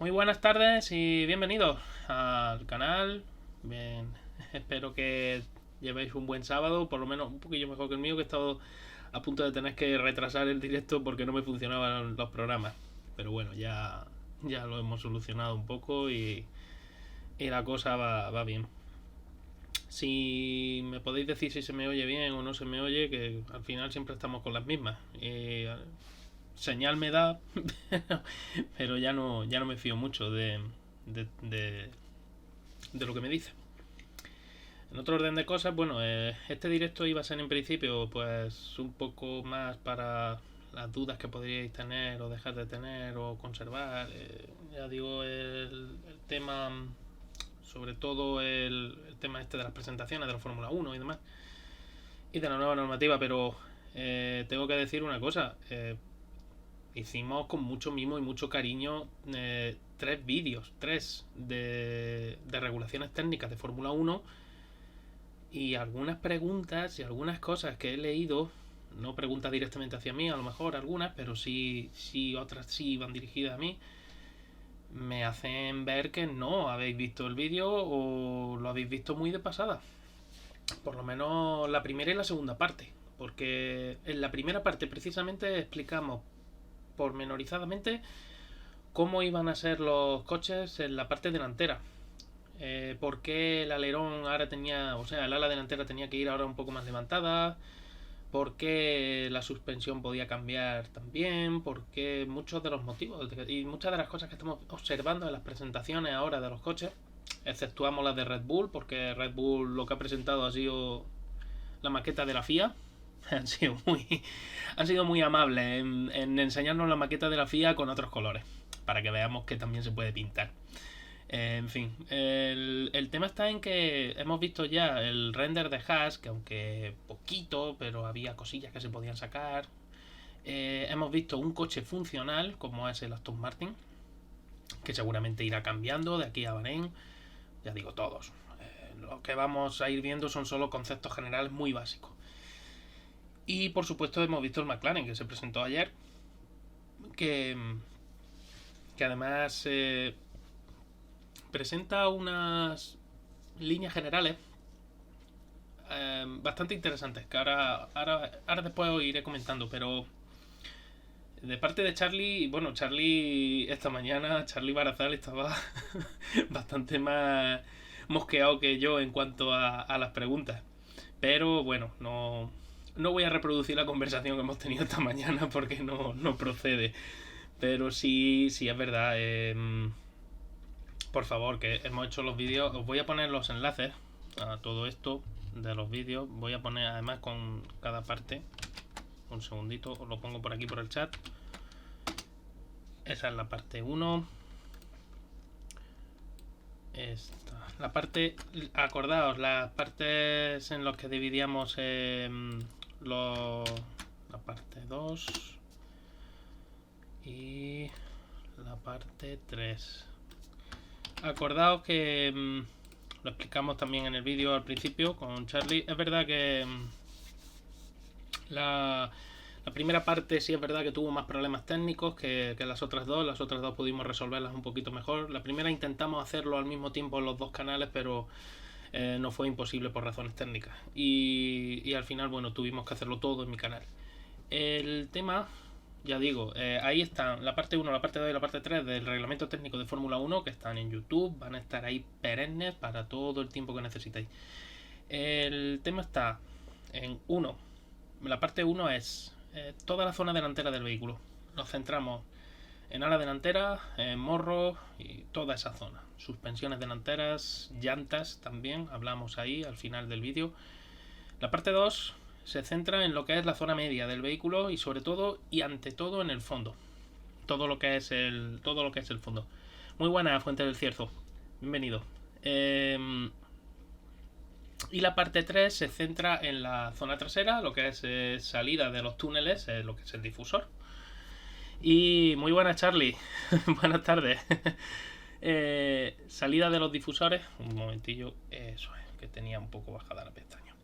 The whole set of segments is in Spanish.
Muy buenas tardes y bienvenidos al canal. Bien, espero que llevéis un buen sábado, por lo menos un poquillo mejor que el mío, que he estado a punto de tener que retrasar el directo porque no me funcionaban los programas. Pero bueno, ya lo hemos solucionado un poco y la cosa va bien. Si me podéis decir si se me oye bien o no se me oye, que al final siempre estamos con las mismas. Señal me da, pero ya no me fío mucho de, de, de lo que me dice. En otro orden de cosas, bueno, este directo iba a ser en principio pues un poco más para las dudas que podríais tener o dejar de tener o conservar. Ya digo, el tema, sobre todo el tema este de las presentaciones de la Fórmula 1 y demás, y de la nueva normativa, pero tengo que decir una cosa. Hicimos con mucho mimo y mucho cariño tres vídeos, tres de regulaciones técnicas de Fórmula 1 y algunas preguntas y algunas cosas que he leído, no preguntas directamente hacia mí, a lo mejor algunas, pero sí otras sí van dirigidas a mí, me hacen ver que no habéis visto el vídeo o lo habéis visto muy de pasada. Por lo menos la primera y la segunda parte. Porque en la primera parte precisamente explicamos pormenorizadamente cómo iban a ser los coches en la parte delantera. Por qué el alerón ahora tenía, o sea, el ala delantera tenía que ir ahora un poco más levantada, por qué la suspensión podía cambiar también, por qué muchos de los motivos y muchas de las cosas que estamos observando en las presentaciones ahora de los coches, exceptuamos las de Red Bull, porque Red Bull lo que ha presentado ha sido la maqueta de la FIA. Han sido muy amables en enseñarnos la maqueta de la FIA con otros colores, para que veamos que también se puede pintar. En fin, el tema está en que hemos visto ya el render de Haas, que aunque poquito, pero había cosillas que se podían sacar. Hemos visto un coche funcional, como es el Aston Martin, que seguramente irá cambiando de aquí a Bahrein. Ya digo, todos. Lo que vamos a ir viendo son solo conceptos generales muy básicos. Y por supuesto hemos visto el McLaren, que se presentó ayer, que, que además presenta unas líneas generales bastante interesantes, que ahora después os iré comentando, pero de parte de Charlie, bueno, Charlie esta mañana, Charlie Barazal estaba bastante más mosqueado que yo en cuanto a las preguntas. Pero bueno, no voy a reproducir la conversación que hemos tenido esta mañana porque no procede. Pero sí es verdad. Por favor, que hemos hecho los vídeos. Os voy a poner los enlaces a todo esto de los vídeos. Voy a poner además con cada parte. Un segundito, os lo pongo por aquí por el chat. Esa es la parte 1. Esta. La parte. Acordaos, las partes en las que dividíamos la parte 2 y la parte 3. Acordaos que lo explicamos también en el vídeo al principio con Charlie. Es verdad que la primera parte sí es verdad que tuvo más problemas técnicos que las otras dos. Las otras dos pudimos resolverlas un poquito mejor. La primera intentamos hacerlo al mismo tiempo en los dos canales, pero no fue imposible por razones técnicas. Y al final, bueno, tuvimos que hacerlo todo en mi canal. El tema, ya digo, ahí están la parte 1, la parte 2 y la parte 3 del reglamento técnico de Fórmula 1, que están en YouTube, van a estar ahí perennes para todo el tiempo que necesitéis. El tema está en 1. La parte 1 es toda la zona delantera del vehículo. Nos centramos en ala delantera, en morro y toda esa zona. Suspensiones delanteras, llantas también, hablamos ahí al final del vídeo. La parte 2 se centra en lo que es la zona media del vehículo y sobre todo y ante todo en el fondo. Todo lo que es el fondo. Muy buena, Fuente del Cierzo. Bienvenido. Y la parte 3 se centra en la zona trasera, lo que es salida de los túneles, lo que es el difusor. Y muy buenas, Charlie. Buenas tardes. Salida de los difusores. Un momentillo. Eso es, que tenía un poco bajada la pestaña.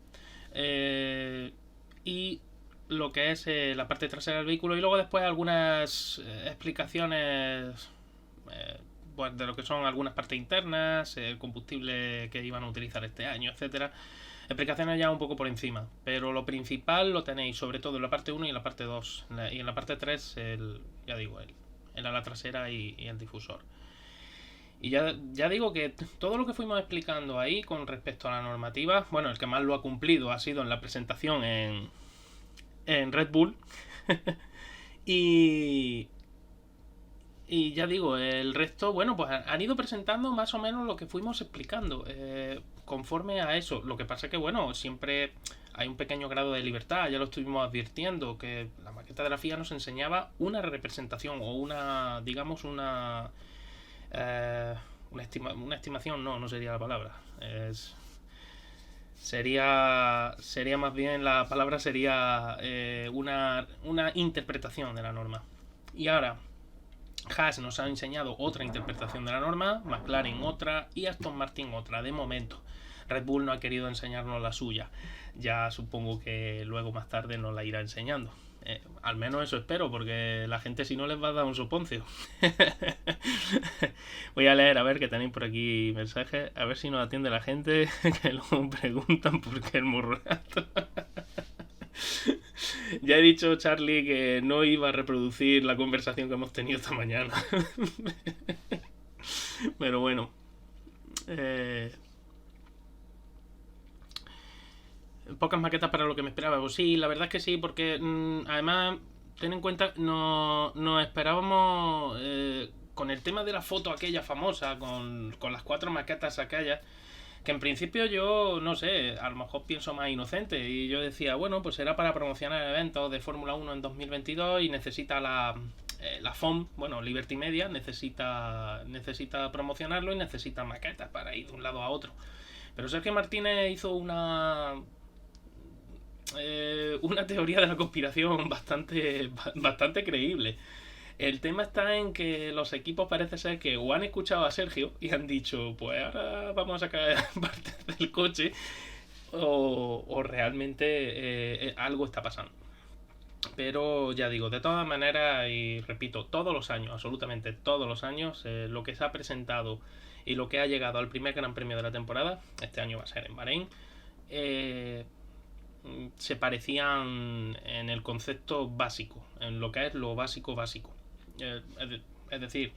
Y lo que es la parte trasera del vehículo. Y luego después algunas explicaciones pues, de lo que son algunas partes internas, el combustible que iban a utilizar este año, etcétera. Explicaciones ya un poco por encima, pero lo principal lo tenéis sobre todo en la parte 1 y en la parte 2. Y en la parte 3, ya digo, el ala trasera y el difusor. Y ya digo que todo lo que fuimos explicando ahí con respecto a la normativa, bueno, el que más lo ha cumplido ha sido en la presentación en Red Bull. y ya digo, el resto, bueno, pues han ido presentando más o menos lo que fuimos explicando conforme a eso. Lo que pasa es que, bueno, siempre hay un pequeño grado de libertad, ya lo estuvimos advirtiendo, que la maqueta de la FIA nos enseñaba una representación o una, digamos, una estimación, no sería la palabra. Sería más bien, la palabra sería una interpretación de la norma. Y ahora, Haas nos ha enseñado otra interpretación de la norma, McLaren otra y Aston Martin otra, de momento. Red Bull no ha querido enseñarnos la suya. Ya supongo que luego más tarde nos la irá enseñando. Al menos eso espero, porque la gente si no les va a dar un soponcio. Voy a leer a ver que tenéis por aquí mensajes, a ver si nos atiende la gente, que luego preguntan por qué el murrato. Ya he dicho, Charlie, que no iba a reproducir la conversación que hemos tenido esta mañana. Pero bueno. Pocas maquetas para lo que me esperaba. Pues sí, la verdad es que sí, porque además, ten en cuenta, nos esperábamos con el tema de la foto aquella famosa, con las 4 maquetas aquellas, que en principio yo, no sé, a lo mejor pienso más inocente, y yo decía, bueno, pues era para promocionar eventos de Fórmula 1 en 2022 y necesita la FOM, bueno, Liberty Media, necesita promocionarlo y necesita maquetas para ir de un lado a otro. Pero Sergio Martínez hizo una teoría de la conspiración bastante creíble. El tema está en que los equipos parece ser que o han escuchado a Sergio y han dicho, pues ahora vamos a sacar partes del coche, o realmente algo está pasando. Pero ya digo, de todas maneras, y repito, todos los años, absolutamente todos los años, lo que se ha presentado y lo que ha llegado al primer Gran Premio de la temporada, este año va a ser en Bahrein, se parecían en el concepto básico, en lo que es lo básico. Es decir,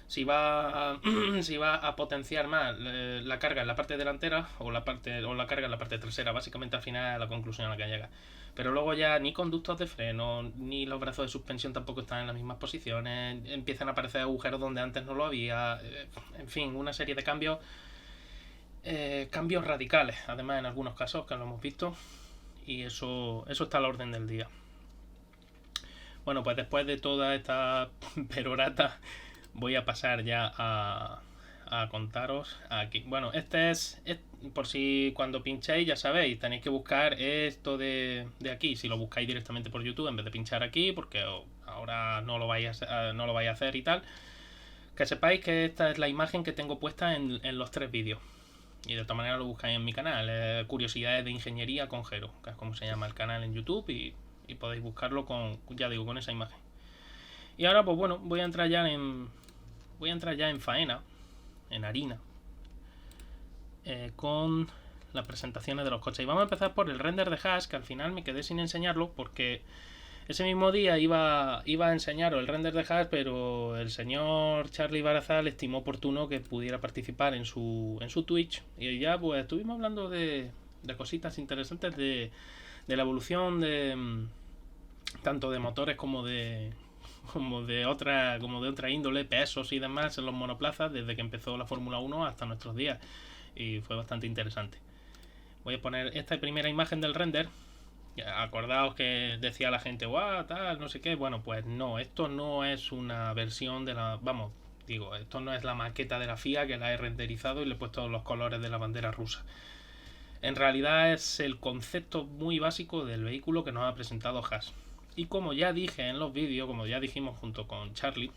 si va a potenciar más la carga en la parte delantera o la carga en la parte trasera, básicamente al final es la conclusión a la que llega. Pero luego ya ni conductos de freno ni los brazos de suspensión tampoco están en las mismas posiciones, empiezan a aparecer agujeros donde antes no lo había, en fin, una serie de cambios radicales, además en algunos casos que lo hemos visto, y eso está a la orden del día. Bueno, pues después de toda esta perorata voy a pasar ya a contaros aquí. Bueno, este es por si cuando pinchéis, ya sabéis, tenéis que buscar esto de aquí. Si lo buscáis directamente por YouTube en vez de pinchar aquí, porque ahora no lo vais a hacer y tal, que sepáis que esta es la imagen que tengo puesta en los 3 vídeos. Y de todas maneras lo buscáis en mi canal, Curiosidades de Ingeniería con Jero, que es como se llama el canal en YouTube, y podéis buscarlo con esa imagen. Y ahora pues bueno, voy a entrar ya en faena, en harina, con las presentaciones de los coches. Y vamos a empezar por el render de Haas, que al final me quedé sin enseñarlo porque ese mismo día iba a enseñaros el render de Haas, pero el señor Charlie Barazal estimó oportuno que pudiera participar en su Twitch, y ya pues estuvimos hablando de cositas interesantes de la evolución de tanto de motores como de otra índole, pesos y demás en los monoplazas, desde que empezó la Fórmula 1 hasta nuestros días, y fue bastante interesante. Voy a poner esta primera imagen del render. Acordaos que decía la gente, guau, tal, no sé qué. Bueno, pues no, esto no es una versión de la... Vamos, digo, esto no es la maqueta de la FIA, que la he renderizado y le he puesto los colores de la bandera rusa. En realidad es el concepto muy básico del vehículo que nos ha presentado Haas. Y como ya dije en los vídeos, como ya dijimos junto con Charlie,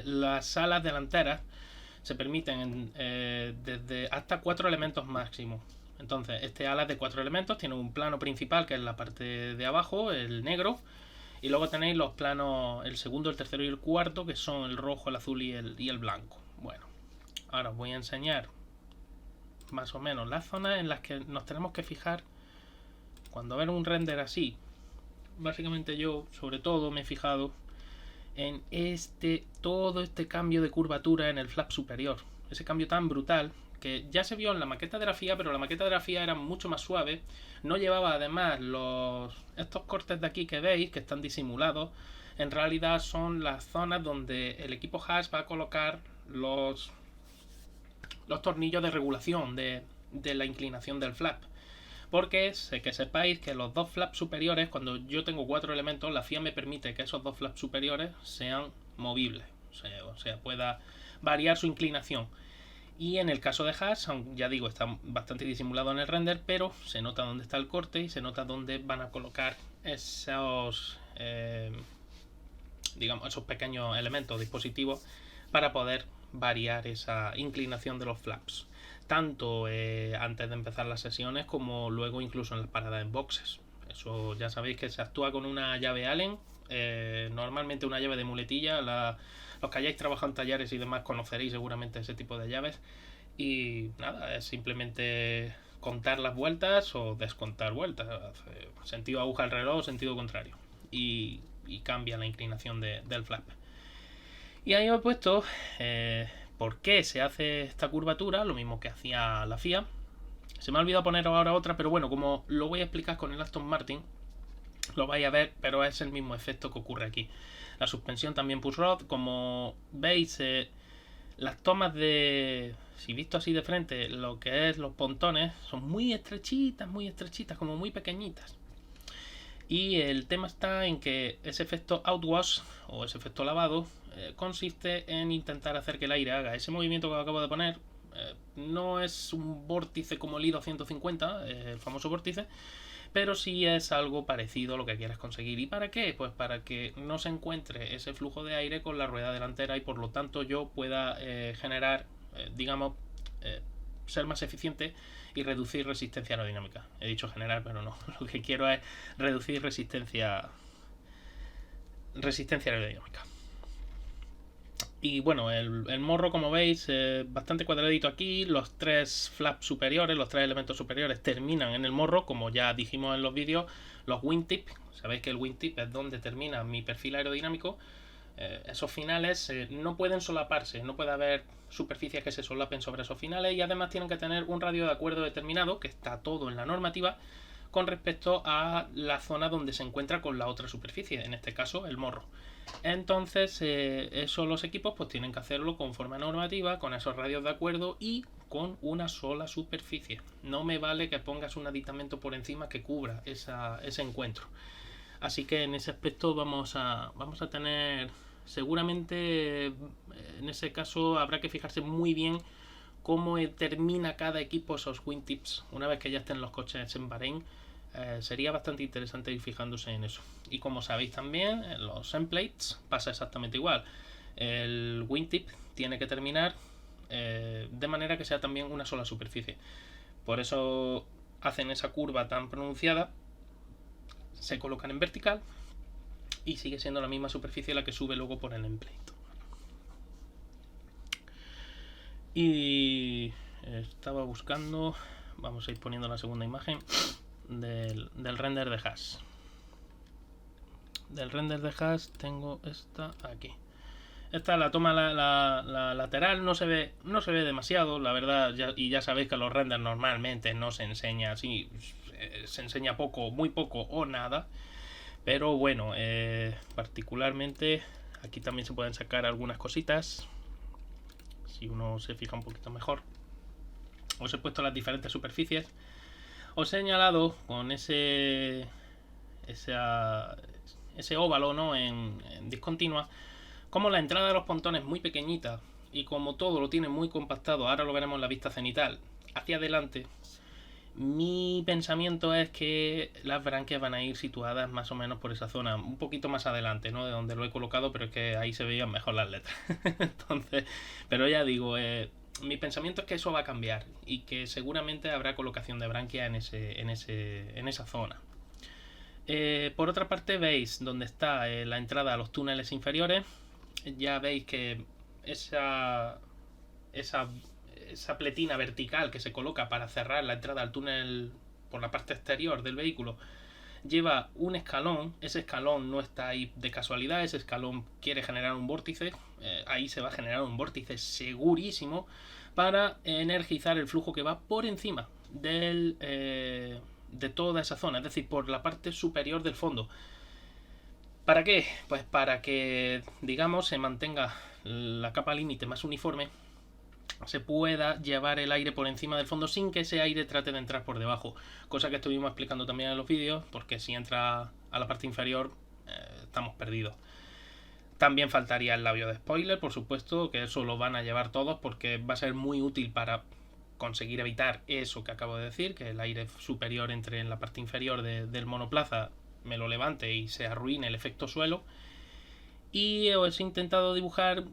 las alas delanteras se permiten desde hasta 4 elementos máximo. Entonces, este ala es de 4 elementos, tiene un plano principal que es la parte de abajo, el negro, Y luego tenéis los planos, el segundo, el tercero y el cuarto, que son el rojo, el azul y el blanco. Bueno, ahora os voy a enseñar más o menos las zonas en las que nos tenemos que fijar cuando ver un render así. Básicamente yo, sobre todo, me he fijado en todo este cambio de curvatura en el flap superior. Ese cambio tan brutal que ya se vio en la maqueta de la FIA, pero la maqueta de la FIA era mucho más suave. No llevaba además estos cortes de aquí que veis, que están disimulados. En realidad son las zonas donde el equipo Haas va a colocar los tornillos de regulación de la inclinación del flap. Porque que sepáis que los dos flaps superiores, cuando yo tengo 4 elementos, la FIA me permite que esos dos flaps superiores sean movibles, o sea, pueda variar su inclinación. Y en el caso de Haas, ya digo, está bastante disimulado en el render, pero se nota dónde está el corte y se nota dónde van a colocar esos esos pequeños elementos, dispositivos, para poder variar esa inclinación de los flaps, tanto antes de empezar las sesiones como luego incluso en las paradas en boxes. Eso ya sabéis que se actúa con una llave Allen, normalmente una llave de muletilla. Los que hayáis trabajado en talleres y demás conoceréis seguramente ese tipo de llaves. Y nada, es simplemente contar las vueltas o descontar vueltas, sentido aguja al reloj, sentido contrario, y cambia la inclinación del flap. Y ahí os he puesto por qué se hace esta curvatura, lo mismo que hacía la FIA. Se me ha olvidado poner ahora otra, pero bueno, como lo voy a explicar con el Aston Martin, lo vais a ver, pero es el mismo efecto que ocurre aquí. La suspensión también push rod, como veis, las tomas si visto así de frente, lo que es los pontones, son muy estrechitas, como muy pequeñitas. Y el tema está en que ese efecto outwash o ese efecto lavado consiste en intentar hacer que el aire haga ese movimiento que acabo de poner. No es un vórtice como el I-250, el famoso vórtice, pero sí es algo parecido a lo que quieres conseguir. ¿Y para qué? Pues para que no se encuentre ese flujo de aire con la rueda delantera y por lo tanto yo pueda generar, ser más eficiente y reducir resistencia aerodinámica. He dicho generar, pero no. Lo que quiero es reducir resistencia aerodinámica. Y bueno, el morro, como veis, bastante cuadradito aquí. Los 3 flaps superiores, los 3 elementos superiores terminan en el morro, como ya dijimos en los vídeos. Los wingtip, sabéis que el wingtip es donde termina mi perfil aerodinámico. Esos finales no pueden solaparse, no puede haber superficies que se solapen sobre esos finales, y además tienen que tener un radio de acuerdo determinado, que está todo en la normativa, con respecto a la zona donde se encuentra con la otra superficie, en este caso el morro. Entonces eso los equipos pues tienen que hacerlo conforme a normativa, con esos radios de acuerdo y con una sola superficie. No me vale que pongas un aditamento por encima que cubra ese encuentro. Así que en ese aspecto vamos a tener, seguramente en ese caso habrá que fijarse muy bien cómo termina cada equipo esos wingtips una vez que ya estén los coches en Bahrein. Sería bastante interesante ir fijándose en eso. Y como sabéis también, en los endplates pasa exactamente igual. El wingtip tiene que terminar de manera que sea también una sola superficie. Por eso hacen esa curva tan pronunciada, se colocan en vertical y sigue siendo la misma superficie la que sube luego por el endplate. Y estaba buscando, vamos a ir poniendo la segunda imagen del render de Haas. Del render de Haas tengo esta aquí. Esta es la toma la lateral, no se ve demasiado, la verdad, y ya sabéis que los renders normalmente no se enseña así, se enseña poco, muy poco o nada. Pero bueno, particularmente aquí también se pueden sacar algunas cositas si uno se fija un poquito mejor. Os he puesto las diferentes superficies. Os he señalado con ese óvalo, ¿no?, en discontinua, como la entrada de los pontones es muy pequeñita y como todo lo tiene muy compactado, ahora lo veremos en la vista cenital, hacia adelante. Mi pensamiento es que las branquias van a ir situadas más o menos por esa zona, un poquito más adelante, ¿no?, de donde lo he colocado, pero es que ahí se veían mejor las letras. Entonces, pero ya digo, mi pensamiento es que eso va a cambiar y que seguramente habrá colocación de branquia en esa zona. Por otra parte veis donde está la entrada a los túneles inferiores. Ya veis que esa, esa, esa pletina vertical que se coloca para cerrar la entrada al túnel por la parte exterior del vehículo lleva un escalón. Ese escalón no está ahí de casualidad, ese escalón quiere generar un vórtice. Ahí se va a generar un vórtice segurísimo para energizar el flujo que va por encima de toda esa zona, es decir, por la parte superior del fondo. ¿Para qué? Pues para que, digamos, se mantenga la capa límite más uniforme, se pueda llevar el aire por encima del fondo sin que ese aire trate de entrar por debajo. Cosa que estuvimos explicando también en los vídeos, porque si entra a la parte inferior, estamos perdidos. También faltaría el labio de spoiler, por supuesto, que eso lo van a llevar todos porque va a ser muy útil para conseguir evitar eso que acabo de decir, que el aire superior entre en la parte inferior del monoplaza, me lo levante y se arruine el efecto suelo. Y os he intentado dibujar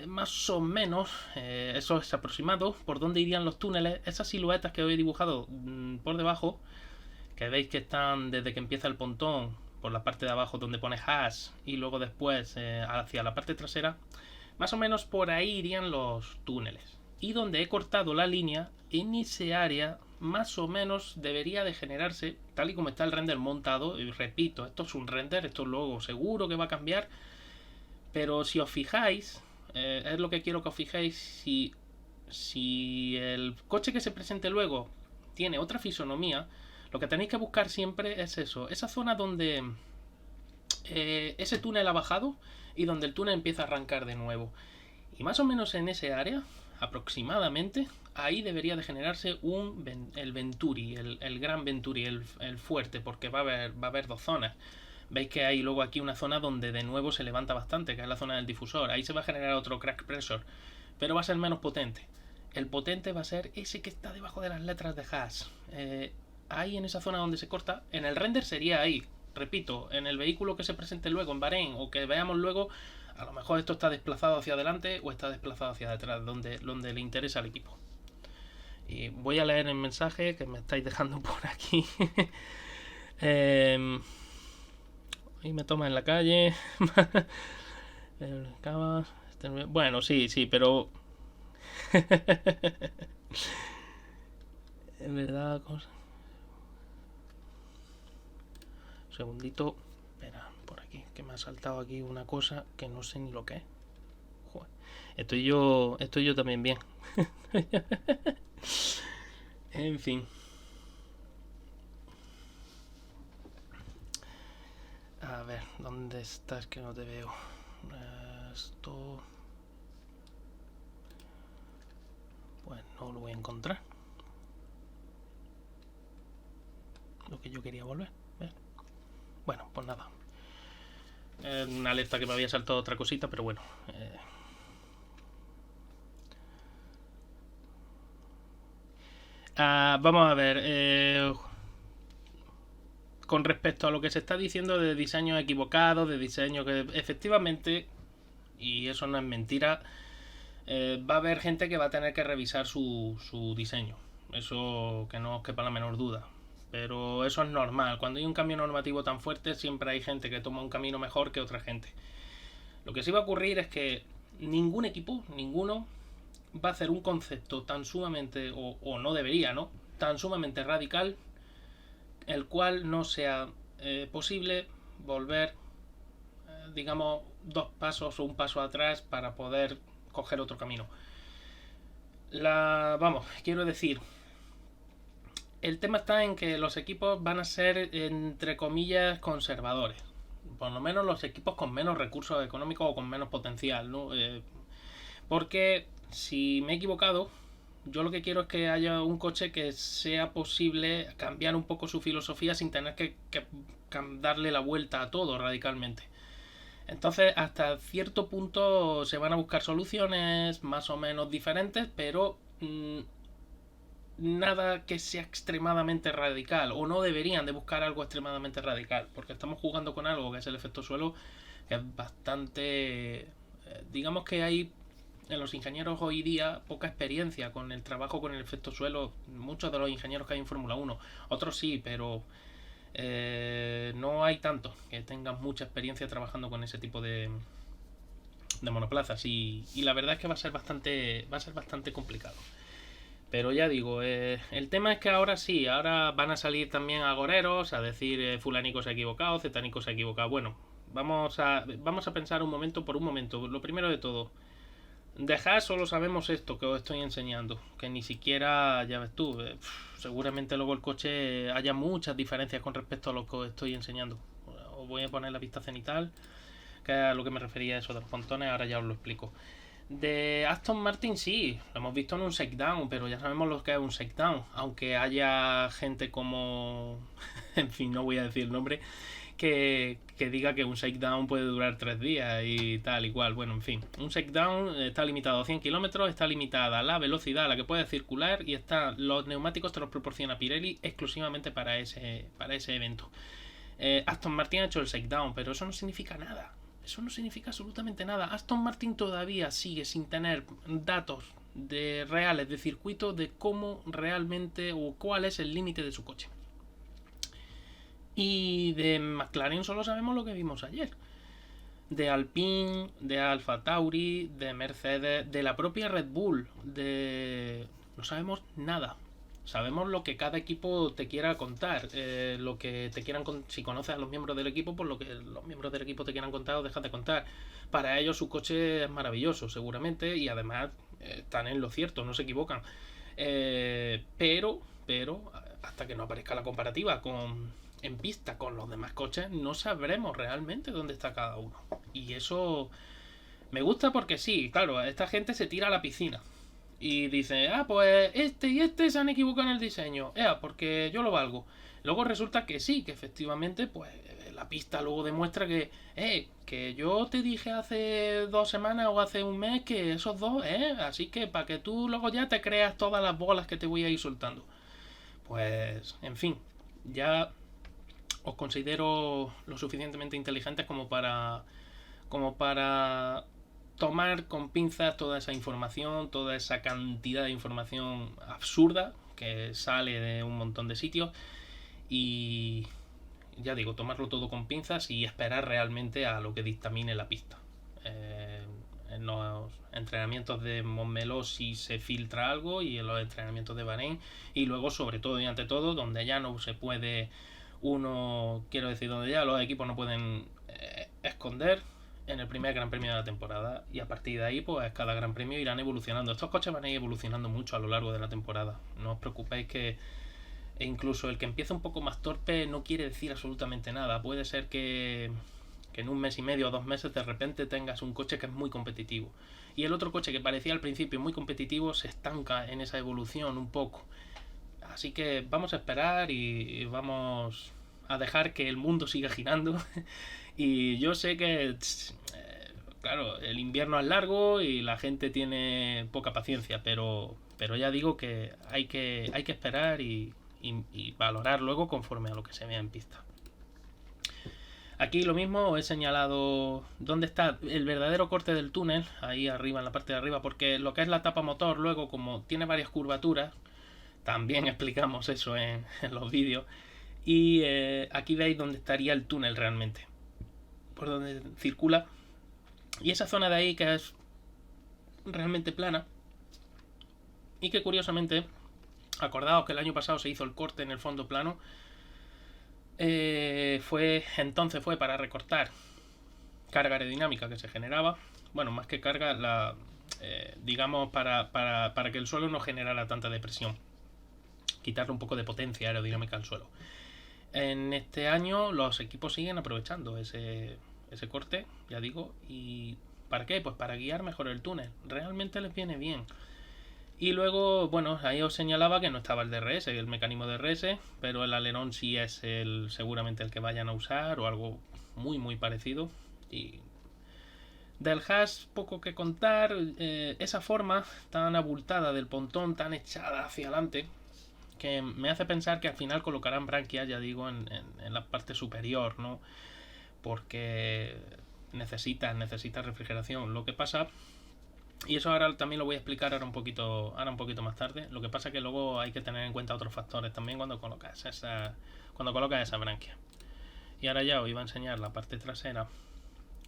más o menos, eso es aproximado, por dónde irían los túneles. Esas siluetas que os he dibujado por debajo, que veis que están desde que empieza el pontón por la parte de abajo donde pone hash y luego después hacia la parte trasera, más o menos por ahí irían los túneles. Y donde he cortado la línea, en ese área más o menos debería de generarse, tal y como está el render montado. Y repito, esto es un render, esto luego seguro que va a cambiar, pero si os fijáis, es lo que quiero que os fijéis, si el coche que se presente luego tiene otra fisonomía, lo que tenéis que buscar siempre es eso, esa zona donde ese túnel ha bajado y donde el túnel empieza a arrancar de nuevo. Y más o menos en ese área, aproximadamente, ahí debería de generarse el Venturi, el gran Venturi, el fuerte, porque va a haber dos zonas. Veis que hay luego aquí una zona donde de nuevo se levanta bastante, que es la zona del difusor. Ahí se va a generar otro crack pressure, pero va a ser menos potente. El potente va a ser ese que está debajo de las letras de hash. Ahí en esa zona donde se corta, en el render sería ahí. Repito, en el vehículo que se presente luego en Bahrein o que veamos luego, a lo mejor esto está desplazado hacia adelante o está desplazado hacia detrás, donde le interesa al equipo. Y voy a leer el mensaje que me estáis dejando por aquí. Y me toma en la calle. Bueno, sí, pero en verdad, un segundito. Espera, por aquí, que me ha saltado aquí una cosa que no sé ni lo que es. Joder. Estoy yo también bien. En fin. A ver, ¿dónde estás? Que no te veo. Esto... Pues no lo voy a encontrar. Lo que yo quería volver. ¿Ves? Bueno, pues nada. Una alerta que me había saltado otra cosita, pero bueno. Vamos a ver. Con respecto a lo que se está diciendo de diseños equivocados, de diseño que efectivamente, y eso no es mentira, va a haber gente que va a tener que revisar su diseño. Eso que no os quepa la menor duda. Pero eso es normal. Cuando hay un cambio normativo tan fuerte, siempre hay gente que toma un camino mejor que otra gente. Lo que sí va a ocurrir es que ningún equipo, ninguno, va a hacer un concepto tan sumamente, o no debería, ¿no? Tan sumamente radical, el cual no sea posible volver, digamos, 2 pasos o un paso atrás para poder coger otro camino. Vamos, quiero decir, el tema está en que los equipos van a ser, entre comillas, conservadores. Por lo menos los equipos con menos recursos económicos o con menos potencial, ¿no? Porque si me he equivocado, yo lo que quiero es que haya un coche que sea posible cambiar un poco su filosofía sin tener que darle la vuelta a todo radicalmente. Entonces, hasta cierto punto se van a buscar soluciones más o menos diferentes, pero nada que sea extremadamente radical, o no deberían de buscar algo extremadamente radical, porque estamos jugando con algo que es el efecto suelo, que es bastante... digamos que hay en los ingenieros hoy día poca experiencia con el trabajo con el efecto suelo. Muchos de los ingenieros que hay en Fórmula 1, otros sí, pero No hay tanto que tengan mucha experiencia trabajando con ese tipo de monoplazas y la verdad es que va a ser bastante complicado. Pero ya digo, el tema es que ahora sí, ahora van a salir también agoreros a decir fulanico se ha equivocado, zetanico se ha equivocado. Bueno, vamos a pensar un momento por un momento. Lo primero de todo, de Haas solo sabemos esto que os estoy enseñando, que ni siquiera, ya ves tú, seguramente luego el coche haya muchas diferencias con respecto a lo que os estoy enseñando. Os voy a poner la vista cenital, que es a lo que me refería a eso de los pontones, ahora ya os lo explico. De Aston Martin sí, lo hemos visto en un shakedown, pero ya sabemos lo que es un shakedown, aunque haya gente como, en fin, no voy a decir el nombre, que diga que un shakedown puede durar 3 días y tal y cual. Bueno, en fin, un shakedown está limitado a 100 kilómetros, está limitada la velocidad a la que puede circular y los neumáticos te los proporciona Pirelli exclusivamente para ese evento. Aston Martin ha hecho el shakedown, pero eso no significa nada. Eso no significa absolutamente nada. Aston Martin todavía sigue sin tener datos reales de circuito de cómo realmente o cuál es el límite de su coche. Y de McLaren solo sabemos lo que vimos ayer. De Alpine, de Alfa Tauri, de Mercedes, de la propia Red Bull, no sabemos nada. Sabemos lo que cada equipo te quiera contar, lo que te quieran si conoces a los miembros del equipo, pues lo que los miembros del equipo te quieran contar o dejas de contar. Para ellos su coche es maravilloso, seguramente, y además están en lo cierto, no se equivocan. Pero hasta que no aparezca la comparativa en pista con los demás coches, no sabremos realmente dónde está cada uno. Y eso me gusta porque sí, claro, esta gente se tira a la piscina y dice, pues este y este se han equivocado en el diseño, porque yo lo valgo. Luego resulta que sí, que efectivamente, pues la pista luego demuestra que yo te dije hace 2 semanas o hace un mes que esos dos, así que para que tú luego ya te creas todas las bolas que te voy a ir soltando. Pues, en fin, ya os considero lo suficientemente inteligentes como para tomar con pinzas toda esa información, toda esa cantidad de información absurda que sale de un montón de sitios y ya digo, tomarlo todo con pinzas y esperar realmente a lo que dictamine la pista. En los entrenamientos de Montmeló si se filtra algo y en los entrenamientos de Bahrein y luego sobre todo y ante todo donde ya no se puede donde ya los equipos no pueden esconder en el primer Gran Premio de la temporada y a partir de ahí pues cada Gran Premio irán evolucionando. Estos coches van a ir evolucionando mucho a lo largo de la temporada, no os preocupéis que incluso el que empieza un poco más torpe no quiere decir absolutamente nada. Puede ser que en un mes y medio o 2 meses de repente tengas un coche que es muy competitivo y el otro coche que parecía al principio muy competitivo se estanca en esa evolución un poco. Así que vamos a esperar y vamos a dejar que el mundo siga girando. Y yo sé que, claro, el invierno es largo y la gente tiene poca paciencia, pero ya digo que hay que esperar y valorar luego conforme a lo que se vea en pista. Aquí lo mismo, he señalado dónde está el verdadero corte del túnel, ahí arriba, en la parte de arriba, porque lo que es la tapa motor, luego como tiene varias curvaturas, también explicamos eso en los vídeos, y aquí veis dónde estaría el túnel realmente, por donde circula, y esa zona de ahí que es realmente plana, y que curiosamente, acordaos que el año pasado se hizo el corte en el fondo plano, fue para recortar carga aerodinámica que se generaba, bueno, más que carga, digamos para que el suelo no generara tanta depresión, quitarle un poco de potencia aerodinámica al suelo. En este año los equipos siguen aprovechando ese corte, ya digo, y ¿para qué? Pues para guiar mejor el túnel, realmente les viene bien. Y luego, bueno, ahí os señalaba que no estaba el DRS, el mecanismo DRS, pero el alerón sí es seguramente el que vayan a usar o algo muy muy parecido. Y del Haas poco que contar, esa forma tan abultada del pontón, tan echada hacia adelante, que me hace pensar que al final colocarán branquias, ya digo, en la parte superior, ¿no? Porque necesita refrigeración. Lo que pasa Y eso ahora también lo voy a explicar ahora un poquito más tarde. Lo que pasa es que luego hay que tener en cuenta otros factores también cuando colocas esa branquia. Y ahora ya os iba a enseñar la parte trasera,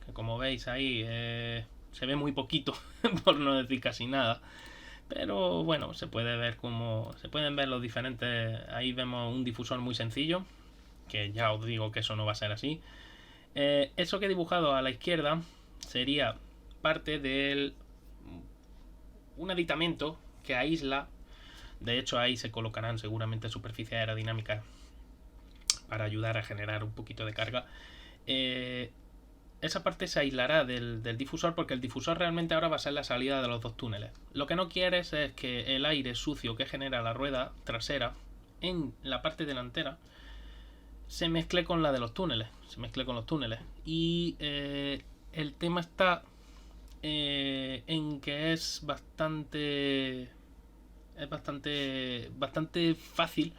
que como veis ahí se ve muy poquito, por no decir casi nada. Pero bueno, se pueden ver los diferentes. Ahí vemos un difusor muy sencillo, que ya os digo que eso no va a ser así. Eso que he dibujado a la izquierda sería parte del un aditamento que aísla. De hecho, ahí se colocarán seguramente superficies aerodinámicas para ayudar a generar un poquito de carga. Esa parte se aislará del difusor, porque el difusor realmente ahora va a ser la salida de los dos túneles. Lo que no quieres es que el aire sucio que genera la rueda trasera en la parte delantera se mezcle con la de los túneles. Y el tema está en que es bastante fácil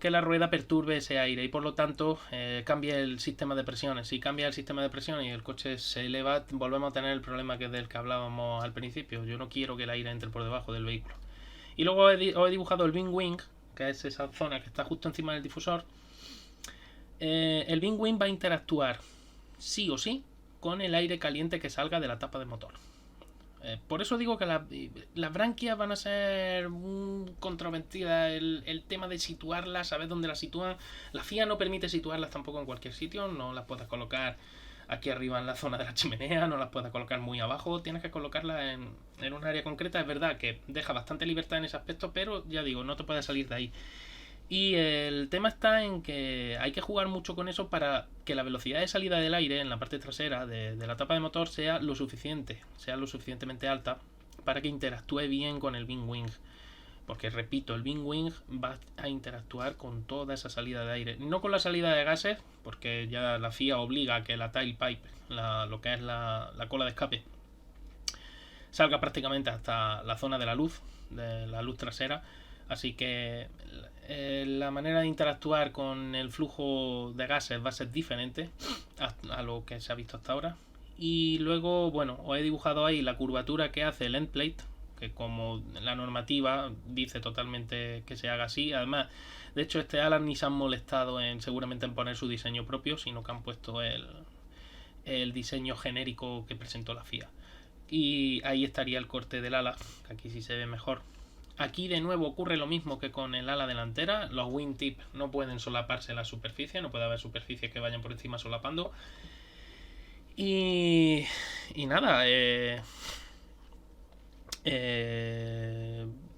que la rueda perturbe ese aire y por lo tanto cambie el sistema de presiones. Si cambia el sistema de presiones y el coche se eleva, volvemos a tener el problema del que hablábamos al principio. Yo no quiero que el aire entre por debajo del vehículo. Y luego os he dibujado el wing wing, que es esa zona que está justo encima del difusor. El wing wing va a interactuar sí o sí con el aire caliente que salga de la tapa de motor. Por eso digo que las branquias van a ser controvertidas. El tema de situarlas, saber dónde las sitúan. La FIA no permite situarlas tampoco en cualquier sitio. No las puedes colocar aquí arriba en la zona de la chimenea, no las puedes colocar muy abajo. Tienes que colocarlas en un área concreta. Es verdad que deja bastante libertad en ese aspecto, pero ya digo, no te puedes salir de ahí. Y el tema está en que hay que jugar mucho con eso para que la velocidad de salida del aire en la parte trasera de la tapa de motor sea lo suficientemente alta para que interactúe bien con el wing wing. Porque repito, el wing wing va a interactuar con toda esa salida de aire. No con la salida de gases, porque ya la FIA obliga a que la tailpipe, lo que es la cola de escape, salga prácticamente hasta la zona de la luz trasera. Así que la manera de interactuar con el flujo de gases va a ser diferente a lo que se ha visto hasta ahora. Y luego, bueno, os he dibujado ahí la curvatura que hace el end plate, que como la normativa dice totalmente que se haga así. Además, de hecho, este ala ni se han molestado seguramente en poner su diseño propio, sino que han puesto el diseño genérico que presentó la FIA. Y ahí estaría el corte del ala, que aquí sí se ve mejor. Aquí de nuevo ocurre lo mismo que con el ala delantera. Los wingtips no pueden solaparse la superficie, no puede haber superficies que vayan por encima solapando. Y nada,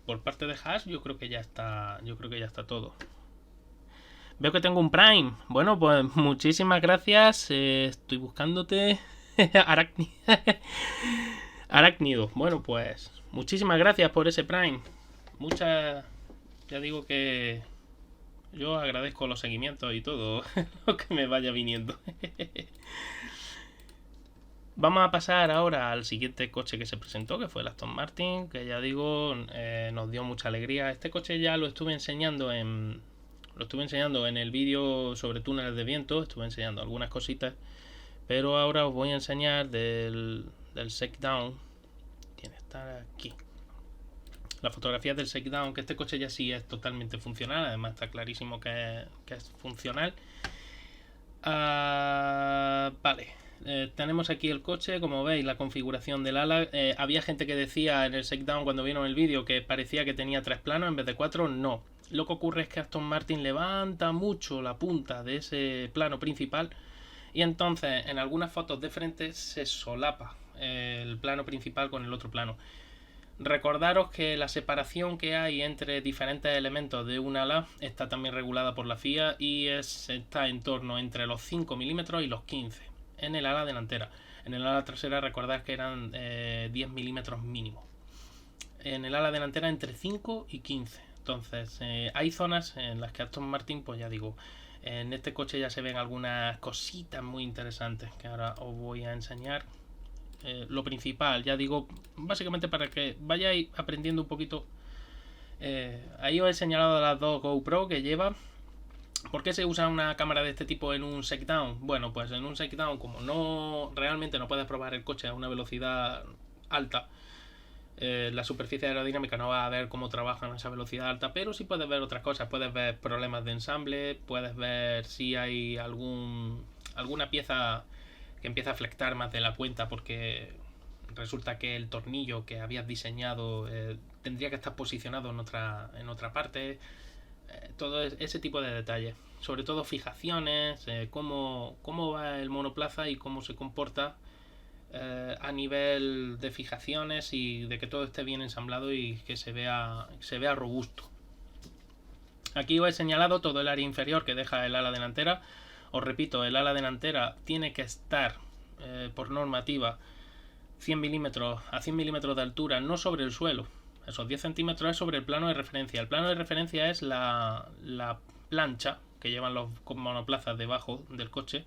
por parte de Haas yo creo que ya está todo. Veo que tengo un Prime. Bueno, pues muchísimas gracias. Estoy buscándote. Arácnido. Bueno, pues muchísimas gracias por ese Prime. Ya digo que yo agradezco los seguimientos y todo lo que me vaya viniendo. Vamos a pasar ahora al siguiente coche que se presentó, que fue el Aston Martin, que ya digo, nos dio mucha alegría. Este coche ya lo estuve enseñando en el vídeo sobre túneles de viento, estuve enseñando algunas cositas, pero ahora os voy a enseñar del shakedown. Tiene que estar aquí. Las fotografías del shakedown, que este coche ya sí es totalmente funcional, además está clarísimo que es funcional. Vale, tenemos aquí el coche, como veis la configuración del ala. Había gente que decía en el shakedown cuando vieron el vídeo que parecía que tenía 3 planos en vez de 4, no. Lo que ocurre es que Aston Martin levanta mucho la punta de ese plano principal y entonces en algunas fotos de frente se solapa el plano principal con el otro plano. Recordaros que la separación que hay entre diferentes elementos de un ala está también regulada por la FIA y está en torno entre los 5 milímetros y los 15 en el ala delantera. En el ala trasera recordad que eran 10 milímetros mínimo. En el ala delantera entre 5 y 15. Entonces hay zonas en las que Aston Martin, pues ya digo, en este coche ya se ven algunas cositas muy interesantes que ahora os voy a enseñar. Lo principal, ya digo, básicamente para que vayáis aprendiendo un poquito. Ahí os he señalado las dos GoPro que lleva. ¿Por qué se usa una cámara de este tipo en un shakedown? Bueno, pues en un shakedown, como realmente no puedes probar el coche a una velocidad alta, la superficie aerodinámica no va a ver cómo trabajan a esa velocidad alta, pero sí puedes ver otras cosas. Puedes ver problemas de ensamble, puedes ver si hay alguna pieza que empieza a flectar más de la cuenta porque resulta que el tornillo que habías diseñado tendría que estar posicionado en otra parte. Todo ese tipo de detalles. Sobre todo fijaciones, cómo va el monoplaza y cómo se comporta a nivel de fijaciones y de que todo esté bien ensamblado y que se vea robusto. Aquí os he señalado todo el área inferior que deja el ala delantera. Os repito, el ala delantera tiene que estar por normativa 100 milímetros a 100 milímetros de altura, no sobre el suelo. Esos 10 centímetros es sobre el plano de referencia. El plano de referencia es la plancha que llevan los monoplazas debajo del coche.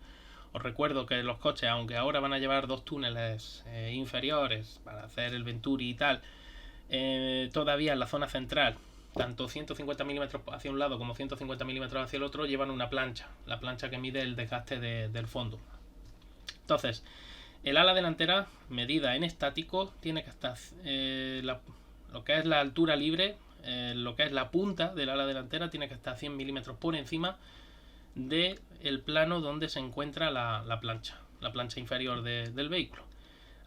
Os recuerdo que los coches, aunque ahora van a llevar dos túneles inferiores para hacer el Venturi y tal, todavía en la zona central, tanto 150 milímetros hacia un lado como 150 milímetros hacia el otro, llevan una plancha, la plancha que mide el desgaste del fondo. Entonces, el ala delantera, medida en estático, tiene que estar lo que es la altura libre, lo que es la punta del ala delantera, tiene que estar 100 milímetros por encima del plano donde se encuentra la plancha inferior del vehículo.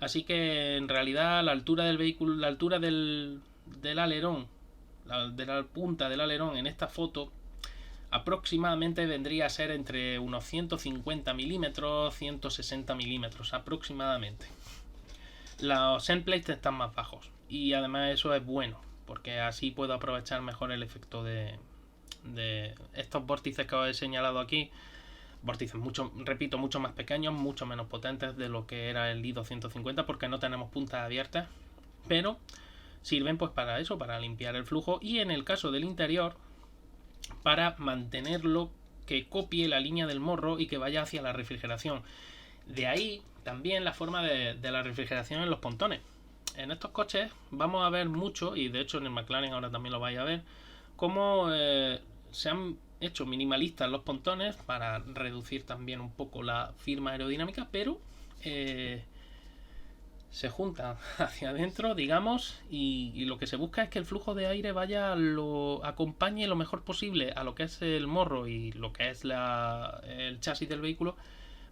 Así que en realidad la altura del vehículo, la altura del alerón, de la punta del alerón en esta foto, aproximadamente vendría a ser entre unos 150 milímetros, 160 milímetros aproximadamente. Los endplates están más bajos y además eso es bueno porque así puedo aprovechar mejor el efecto de estos vórtices que os he señalado aquí. Vórtices mucho más pequeños, mucho menos potentes de lo que era el I250 porque no tenemos puntas abiertas, pero sirven pues para eso, para limpiar el flujo y en el caso del interior para mantenerlo que copie la línea del morro y que vaya hacia la refrigeración. De ahí también la forma de la refrigeración en los pontones. En estos coches vamos a ver mucho, y de hecho en el McLaren ahora también lo vais a ver, cómo se han hecho minimalistas los pontones para reducir también un poco la firma aerodinámica, pero se juntan hacia adentro, digamos, y lo que se busca es que el flujo de aire acompañe lo mejor posible a lo que es el morro y lo que es el chasis del vehículo,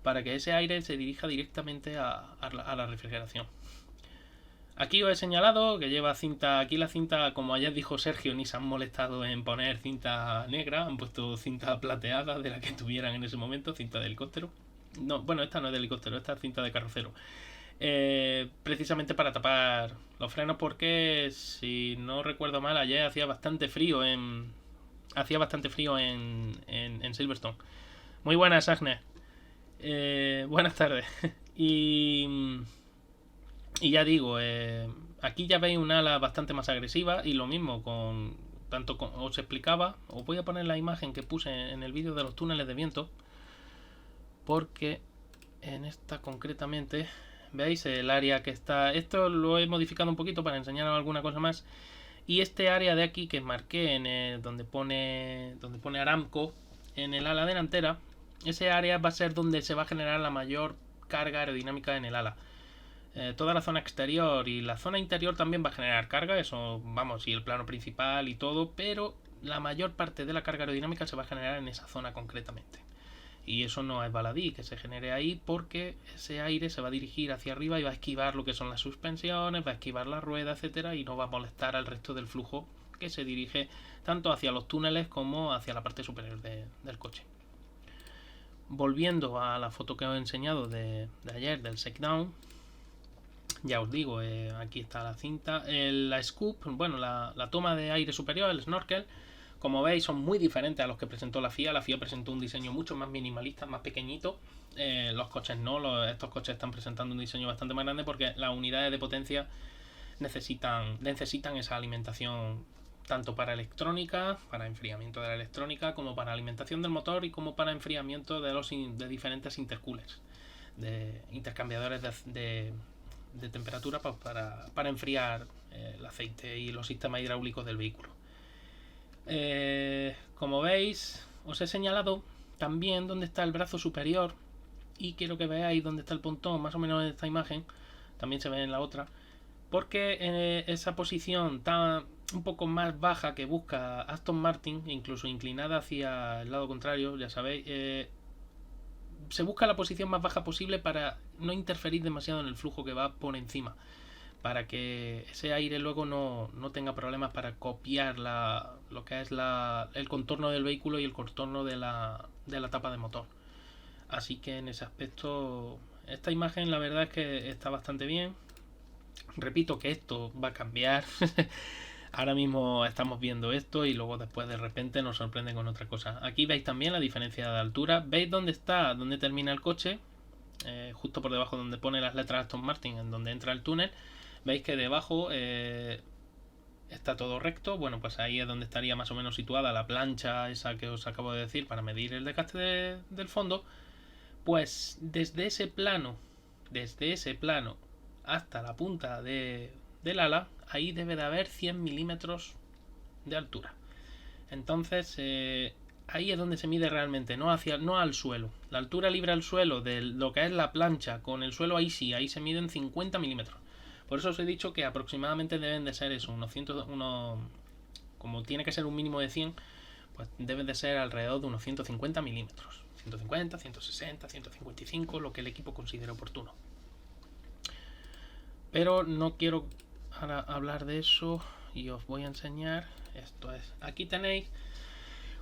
para que ese aire se dirija directamente a la refrigeración. Aquí os he señalado que lleva cinta. Aquí la cinta, como ayer dijo Sergio, ni se han molestado en poner cinta negra, han puesto cinta plateada de la que tuvieran en ese momento, cinta de helicóptero. No, bueno, esta no es de helicóptero, esta es cinta de carrocero. Precisamente para tapar los frenos, porque si no recuerdo mal, ayer hacía bastante frío en Silverstone. Muy buenas, Agnes. Buenas tardes. Y ya digo, aquí ya veis un ala bastante más agresiva y lo mismo os explicaba, os voy a poner la imagen que puse en el vídeo de los túneles de viento, porque en esta concretamente veis el área que está, esto lo he modificado un poquito para enseñaros alguna cosa más, y este área de aquí que marqué donde pone Aramco en el ala delantera, ese área va a ser donde se va a generar la mayor carga aerodinámica en el ala. Toda la zona exterior y la zona interior también va a generar carga, eso vamos, y el plano principal y todo, pero la mayor parte de la carga aerodinámica se va a generar en esa zona concretamente. Y eso no es baladí que se genere ahí, porque ese aire se va a dirigir hacia arriba y va a esquivar lo que son las suspensiones, va a esquivar la rueda, etcétera, y no va a molestar al resto del flujo que se dirige tanto hacia los túneles como hacia la parte superior del coche. Volviendo a la foto que os he enseñado de ayer del shakedown, ya os digo, aquí está la cinta, la scoop, bueno, la toma de aire superior, el snorkel, como veis son muy diferentes a los que presentó la FIA. La FIA presentó un diseño mucho más minimalista, más pequeñito. Los coches no, estos coches están presentando un diseño bastante más grande porque las unidades de potencia necesitan esa alimentación tanto para electrónica, para enfriamiento de la electrónica, como para alimentación del motor y como para enfriamiento de diferentes intercoolers, de intercambiadores de temperatura para enfriar el aceite y los sistemas hidráulicos del vehículo. Como veis, os he señalado también dónde está el brazo superior y quiero que veáis dónde está el pontón, más o menos en esta imagen, también se ve en la otra. porque esa posición tan un poco más baja que busca Aston Martin, incluso inclinada hacia el lado contrario, ya sabéis, se busca la posición más baja posible para no interferir demasiado en el flujo que va por encima, para que ese aire luego no tenga problemas para copiar lo que es el contorno del vehículo y el contorno de la tapa de motor. Así que en ese aspecto, esta imagen la verdad es que está bastante bien. Repito que esto va a cambiar. Ahora mismo estamos viendo esto y luego después de repente nos sorprende con otra cosa. Aquí veis también la diferencia de altura. ¿Veis dónde está? ¿Dónde termina el coche? Justo por debajo donde pone las letras Aston Martin, en donde entra el túnel. Veis que debajo está todo recto. Bueno, pues ahí es donde estaría más o menos situada la plancha esa que os acabo de decir para medir el desgaste del fondo. Pues desde ese plano hasta la punta del ala, ahí debe de haber 100 milímetros de altura. Entonces, ahí es donde se mide realmente, no al suelo. La altura libre al suelo de lo que es la plancha con el suelo, ahí sí, ahí se miden 50 milímetros. Por eso os he dicho que aproximadamente deben de ser eso, como tiene que ser un mínimo de 100, pues deben de ser alrededor de unos 150 milímetros. 150, 160, 155, lo que el equipo considere oportuno. Pero no quiero ahora hablar de eso y os voy a enseñar. Esto es, aquí tenéis,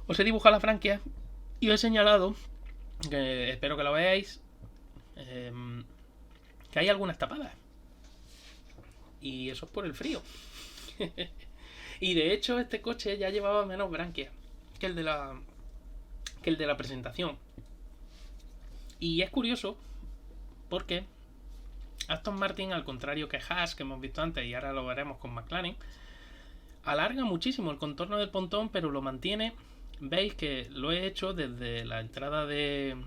os he dibujado la franquia y os he señalado, que espero que lo veáis, que hay algunas tapadas. Y eso es por el frío. Y de hecho este coche ya llevaba menos branquias que el de la presentación. Y es curioso porque Aston Martin, al contrario que Haas, que hemos visto antes y ahora lo veremos con McLaren, alarga muchísimo el contorno del pontón, pero lo mantiene. Veis que lo he hecho desde la entrada del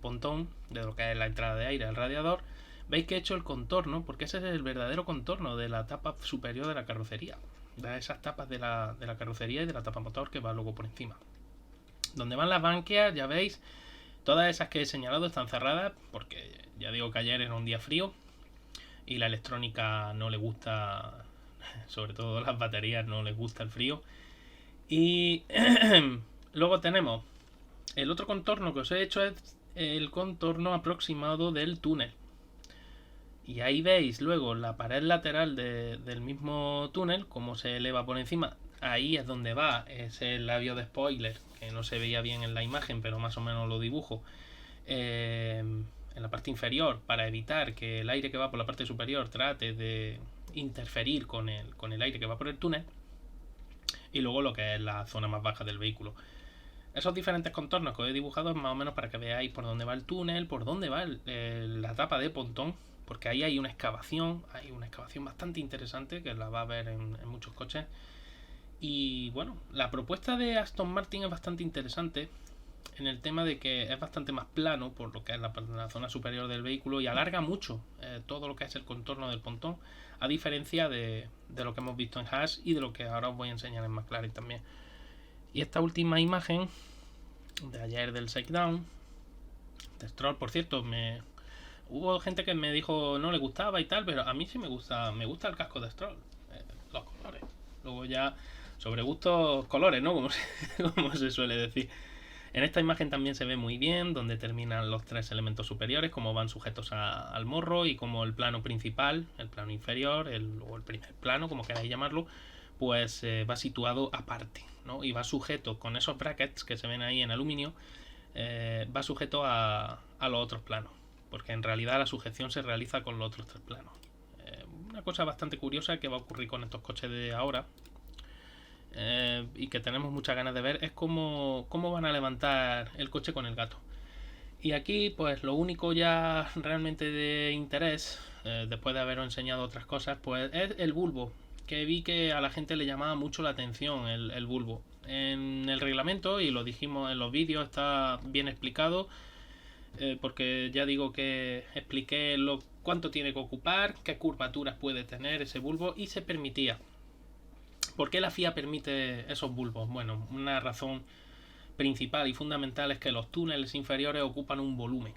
pontón, de lo que es la entrada de aire al radiador. Veis que he hecho el contorno, porque ese es el verdadero contorno de la tapa superior de la carrocería, de esas tapas de la carrocería y de la tapa motor que va luego por encima. Donde van las branquias, ya veis, todas esas que he señalado están cerradas, porque ya digo que ayer era un día frío y la electrónica no le gusta, sobre todo las baterías no les gusta el frío. Y luego tenemos el otro contorno que os he hecho, es el contorno aproximado del túnel. Y ahí veis luego la pared lateral del mismo túnel, como se eleva por encima. Ahí es donde va ese labio de spoiler, que no se veía bien en la imagen, pero más o menos lo dibujo. En la parte inferior, para evitar que el aire que va por la parte superior trate de interferir con el aire que va por el túnel. Y luego lo que es la zona más baja del vehículo. Esos diferentes contornos que os he dibujado es más o menos para que veáis por dónde va el túnel, por dónde va la tapa de pontón, porque ahí hay una excavación bastante interesante que la va a ver en muchos coches. Y bueno, la propuesta de Aston Martin es bastante interesante en el tema de que es bastante más plano por lo que es la zona superior del vehículo y alarga mucho todo lo que es el contorno del pontón, a diferencia de lo que hemos visto en Haas y de lo que ahora os voy a enseñar en McLaren también. Y esta última imagen de ayer del Shakedown de Stroll, por cierto, hubo gente que me dijo no le gustaba y tal, pero a mí sí me gusta el casco de Stroll, los colores. Luego ya sobre gustos colores, ¿no? Como se suele decir. En esta imagen también se ve muy bien donde terminan los tres elementos superiores, cómo van sujetos al morro y como el plano principal, el plano inferior o el primer plano, como queráis llamarlo, pues va situado aparte, ¿no? Y va sujeto con esos brackets que se ven ahí en aluminio, va sujeto a los otros planos, porque en realidad la sujeción se realiza con los otros tres planos. Una cosa bastante curiosa que va a ocurrir con estos coches de ahora, y que tenemos muchas ganas de ver, es cómo van a levantar el coche con el gato. Y aquí pues lo único ya realmente de interés, después de haberos enseñado otras cosas, pues es el bulbo, que vi que a la gente le llamaba mucho la atención el bulbo. En el reglamento, y lo dijimos en los vídeos, está bien explicado, porque ya digo que expliqué cuánto tiene que ocupar, qué curvaturas puede tener ese bulbo, y se permitía. ¿Por qué la FIA permite esos bulbos? Bueno, una razón principal y fundamental es que los túneles inferiores ocupan un volumen.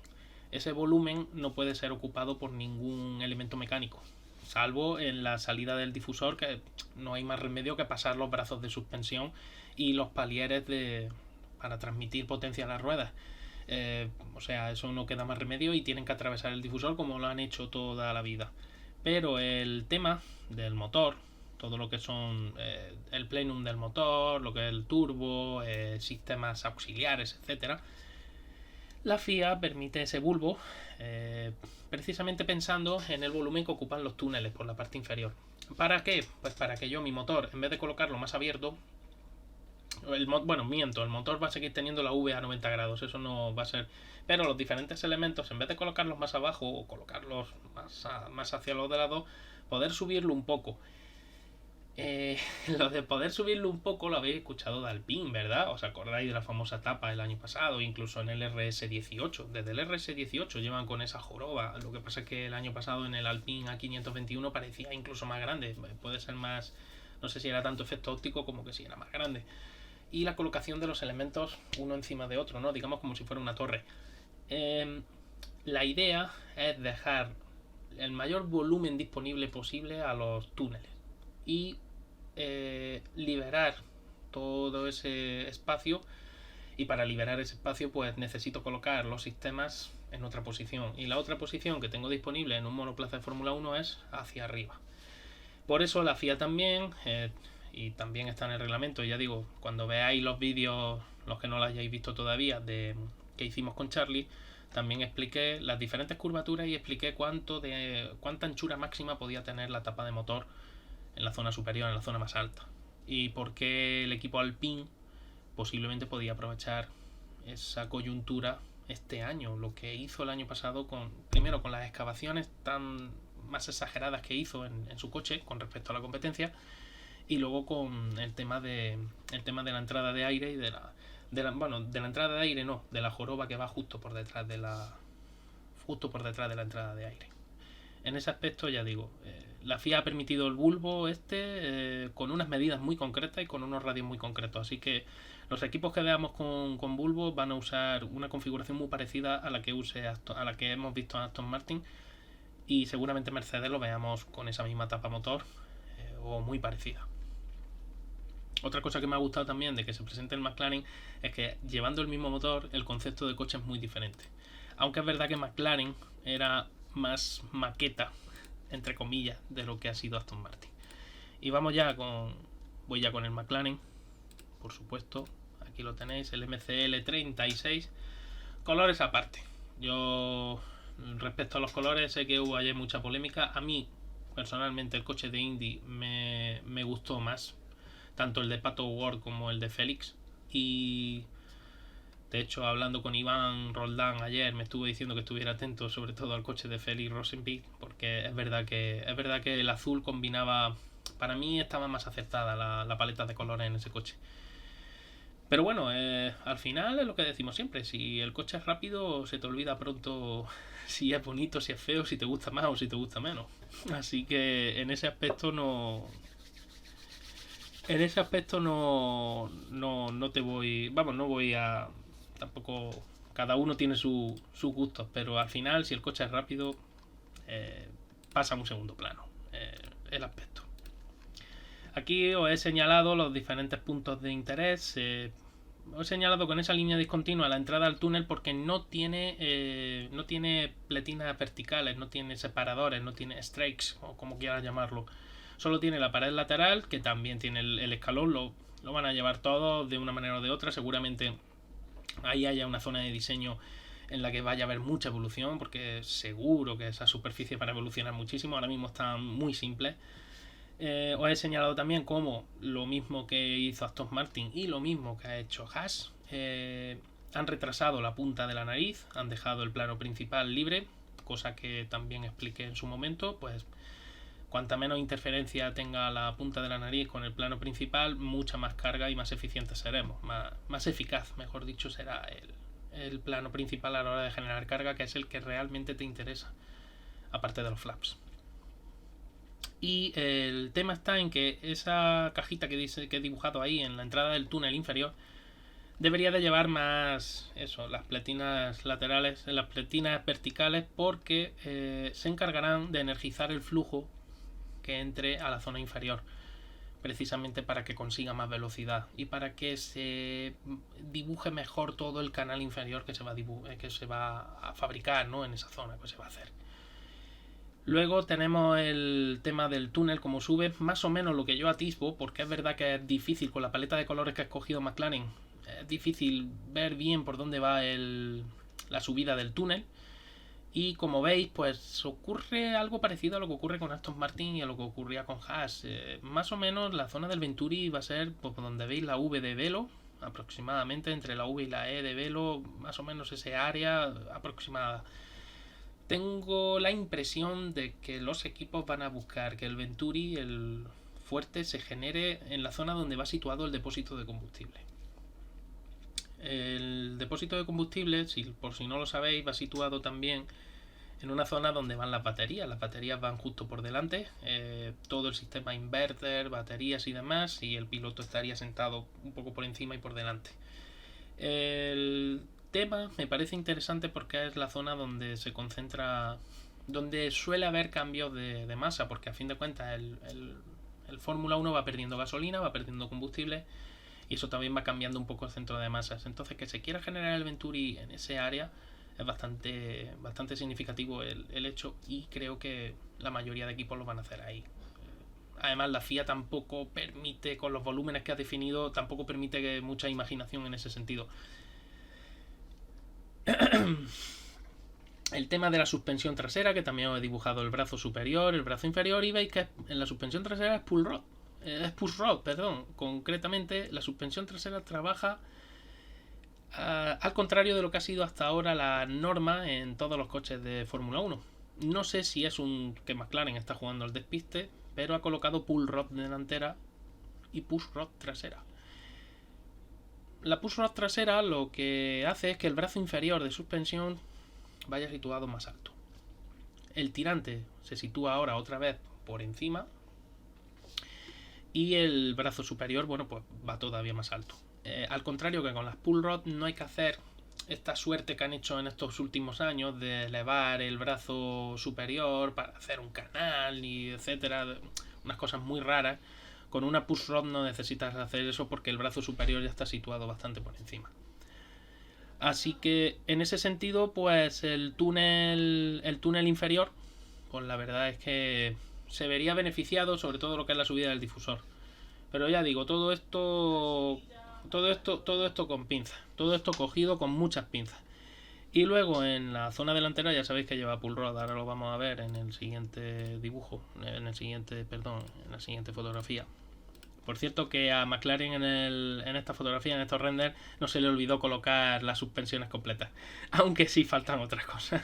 Ese volumen no puede ser ocupado por ningún elemento mecánico. salvo en la salida del difusor, que no hay más remedio que pasar los brazos de suspensión y los palieres para transmitir potencia a las ruedas. O sea, eso no queda más remedio y tienen que atravesar el difusor como lo han hecho toda la vida. Pero el tema del motor, todo lo que son el plenum del motor, lo que es el turbo, sistemas auxiliares, etcétera, la FIA permite ese bulbo precisamente pensando en el volumen que ocupan los túneles por la parte inferior. ¿Para qué? Pues para que yo mi motor, en vez de colocarlo más abierto, el motor va a seguir teniendo la V a 90 grados, eso no va a ser. Pero los diferentes elementos, en vez de colocarlos más abajo o colocarlos más hacia los de lado, poder subirlo un poco. Lo de poder subirlo un poco lo habéis escuchado de Alpine, ¿verdad? ¿Os acordáis de la famosa etapa el año pasado? Incluso en el RS18. Desde el RS18 llevan con esa joroba. Lo que pasa es que el año pasado en el Alpine A521 parecía incluso más grande. Puede ser más. No sé si era tanto efecto óptico como que sí era más grande. Y la colocación de los elementos uno encima de otro, ¿no? Digamos como si fuera una torre. La idea es dejar el mayor volumen disponible posible a los túneles y liberar todo ese espacio, y para liberar ese espacio pues necesito colocar los sistemas en otra posición, y la otra posición que tengo disponible en un monoplaza de Fórmula 1 es hacia arriba. Por eso la FIA también, y también está en el reglamento, ya digo, cuando veáis los vídeos, los que no lo hayáis visto todavía, que hicimos con Charlie, también expliqué las diferentes curvaturas y expliqué cuánta anchura máxima podía tener la tapa de motor en la zona superior, en la zona más alta, y por qué el equipo Alpine posiblemente podía aprovechar esa coyuntura este año, lo que hizo el año pasado primero con las excavaciones tan más exageradas que hizo en su coche con respecto a la competencia, y luego con el tema de la entrada de aire y de la entrada de aire, no, de la joroba que va justo por detrás de la entrada de aire. En ese aspecto, ya digo, la FIA ha permitido el bulbo con unas medidas muy concretas y con unos radios muy concretos. Así que los equipos que veamos con bulbo van a usar una configuración muy parecida a la que hemos visto en Aston Martin, y seguramente Mercedes lo veamos con esa misma tapa motor o muy parecida. Otra cosa que me ha gustado también de que se presente el McLaren es que, llevando el mismo motor, el concepto de coche es muy diferente. Aunque es verdad que McLaren era más maqueta, entre comillas, de lo que ha sido Aston Martin. Y voy ya con el McLaren, por supuesto. Aquí lo tenéis, el MCL 36. Colores aparte. Yo, respecto a los colores, sé que hubo ayer mucha polémica. A mí, personalmente, el coche de Indy me gustó más, tanto el de Pato O'Ward como el de Félix. Y de hecho, hablando con Iván Roldán ayer, me estuvo diciendo que estuviera atento sobre todo al coche de Félix Rosenbeek, porque es verdad que el azul combinaba. Para mí estaba más acertada la paleta de colores en ese coche. Pero bueno, al final es lo que decimos siempre: si el coche es rápido, se te olvida pronto si es bonito, si es feo, si te gusta más o si te gusta menos. Así que en ese aspecto no te voy. Vamos, no voy a. Tampoco. Cada uno tiene sus gustos, pero al final, si el coche es rápido, pasa a un segundo plano el aspecto. Aquí os he señalado los diferentes puntos de interés. Os he señalado con esa línea discontinua la entrada al túnel porque no tiene pletinas verticales, no tiene separadores, no tiene strakes, o como quieras llamarlo. Solo tiene la pared lateral, que también tiene el escalón. Lo van a llevar todos de una manera o de otra. Seguramente ahí haya una zona de diseño en la que vaya a haber mucha evolución, porque seguro que esas superficies van a evolucionar muchísimo. Ahora mismo están muy simples. Os he señalado también cómo lo mismo que hizo Aston Martin y lo mismo que ha hecho Haas, han retrasado la punta de la nariz, han dejado el plano principal libre, cosa que también expliqué en su momento. Pues cuanta menos interferencia tenga la punta de la nariz con el plano principal, mucha más carga y más eficientes seremos, más eficaz, mejor dicho, será el plano principal a la hora de generar carga, que es el que realmente te interesa, aparte de los flaps. Y el tema está en que esa cajita que he dibujado ahí en la entrada del túnel inferior debería de llevar más las pletinas laterales, las pletinas verticales, porque se encargarán de energizar el flujo que entre a la zona inferior, precisamente para que consiga más velocidad y para que se dibuje mejor todo el canal inferior que se va a fabricar, ¿no?, en esa zona que se va a hacer. Luego tenemos el tema del túnel, como sube, más o menos lo que yo atisbo, porque es verdad que es difícil con la paleta de colores que ha escogido McLaren, es difícil ver bien por dónde va la subida del túnel. Y como veis, pues ocurre algo parecido a lo que ocurre con Aston Martin y a lo que ocurría con Haas. Más o menos la zona del Venturi va a ser pues, donde veis la V de Velo, aproximadamente entre la V y la E de Velo, más o menos ese área aproximada. Tengo la impresión de que los equipos van a buscar que el Venturi, el fuerte, se genere en la zona donde va situado el depósito de combustible. El depósito de combustible, por si no lo sabéis, va situado también en una zona donde van las baterías. Las baterías van justo por delante, todo el sistema inverter, baterías y demás, y el piloto estaría sentado un poco por encima y por delante. El tema me parece interesante porque es la zona donde se concentra, donde suele haber cambios de masa, porque a fin de cuentas el Fórmula 1 va perdiendo gasolina, va perdiendo combustible, y eso también va cambiando un poco el centro de masas. Entonces, que se quiera generar el Venturi en ese área es bastante significativo el hecho, y creo que la mayoría de equipos lo van a hacer ahí. Además, la FIA tampoco permite, con los volúmenes que ha definido, tampoco permite mucha imaginación en ese sentido. El tema de la suspensión trasera, que también os he dibujado el brazo superior, el brazo inferior, y veis que en la suspensión trasera es push rod, concretamente la suspensión trasera trabaja al contrario de lo que ha sido hasta ahora la norma en todos los coches de Fórmula 1. No sé si es que McLaren está jugando al despiste, pero ha colocado pull rod delantera y push rod trasera. La push rod trasera lo que hace es que el brazo inferior de suspensión vaya situado más alto. El tirante se sitúa ahora otra vez por encima, y el brazo superior, bueno, pues va todavía más alto. Al contrario que con las pull rod, no hay que hacer esta suerte que han hecho en estos últimos años de elevar el brazo superior para hacer un canal y etcétera, unas cosas muy raras. Con una push rod no necesitas hacer eso porque el brazo superior ya está situado bastante por encima. Así que en ese sentido, pues el túnel inferior, pues la verdad es que se vería beneficiado, sobre todo lo que es la subida del difusor. Pero ya digo, todo esto con pinzas, todo esto cogido con muchas pinzas. Y luego en la zona delantera ya sabéis que lleva pull rod, ahora lo vamos a ver en el siguiente dibujo, en la siguiente fotografía. Por cierto que a McLaren en esta fotografía, en estos renders, no se le olvidó colocar las suspensiones completas, aunque sí faltan otras cosas.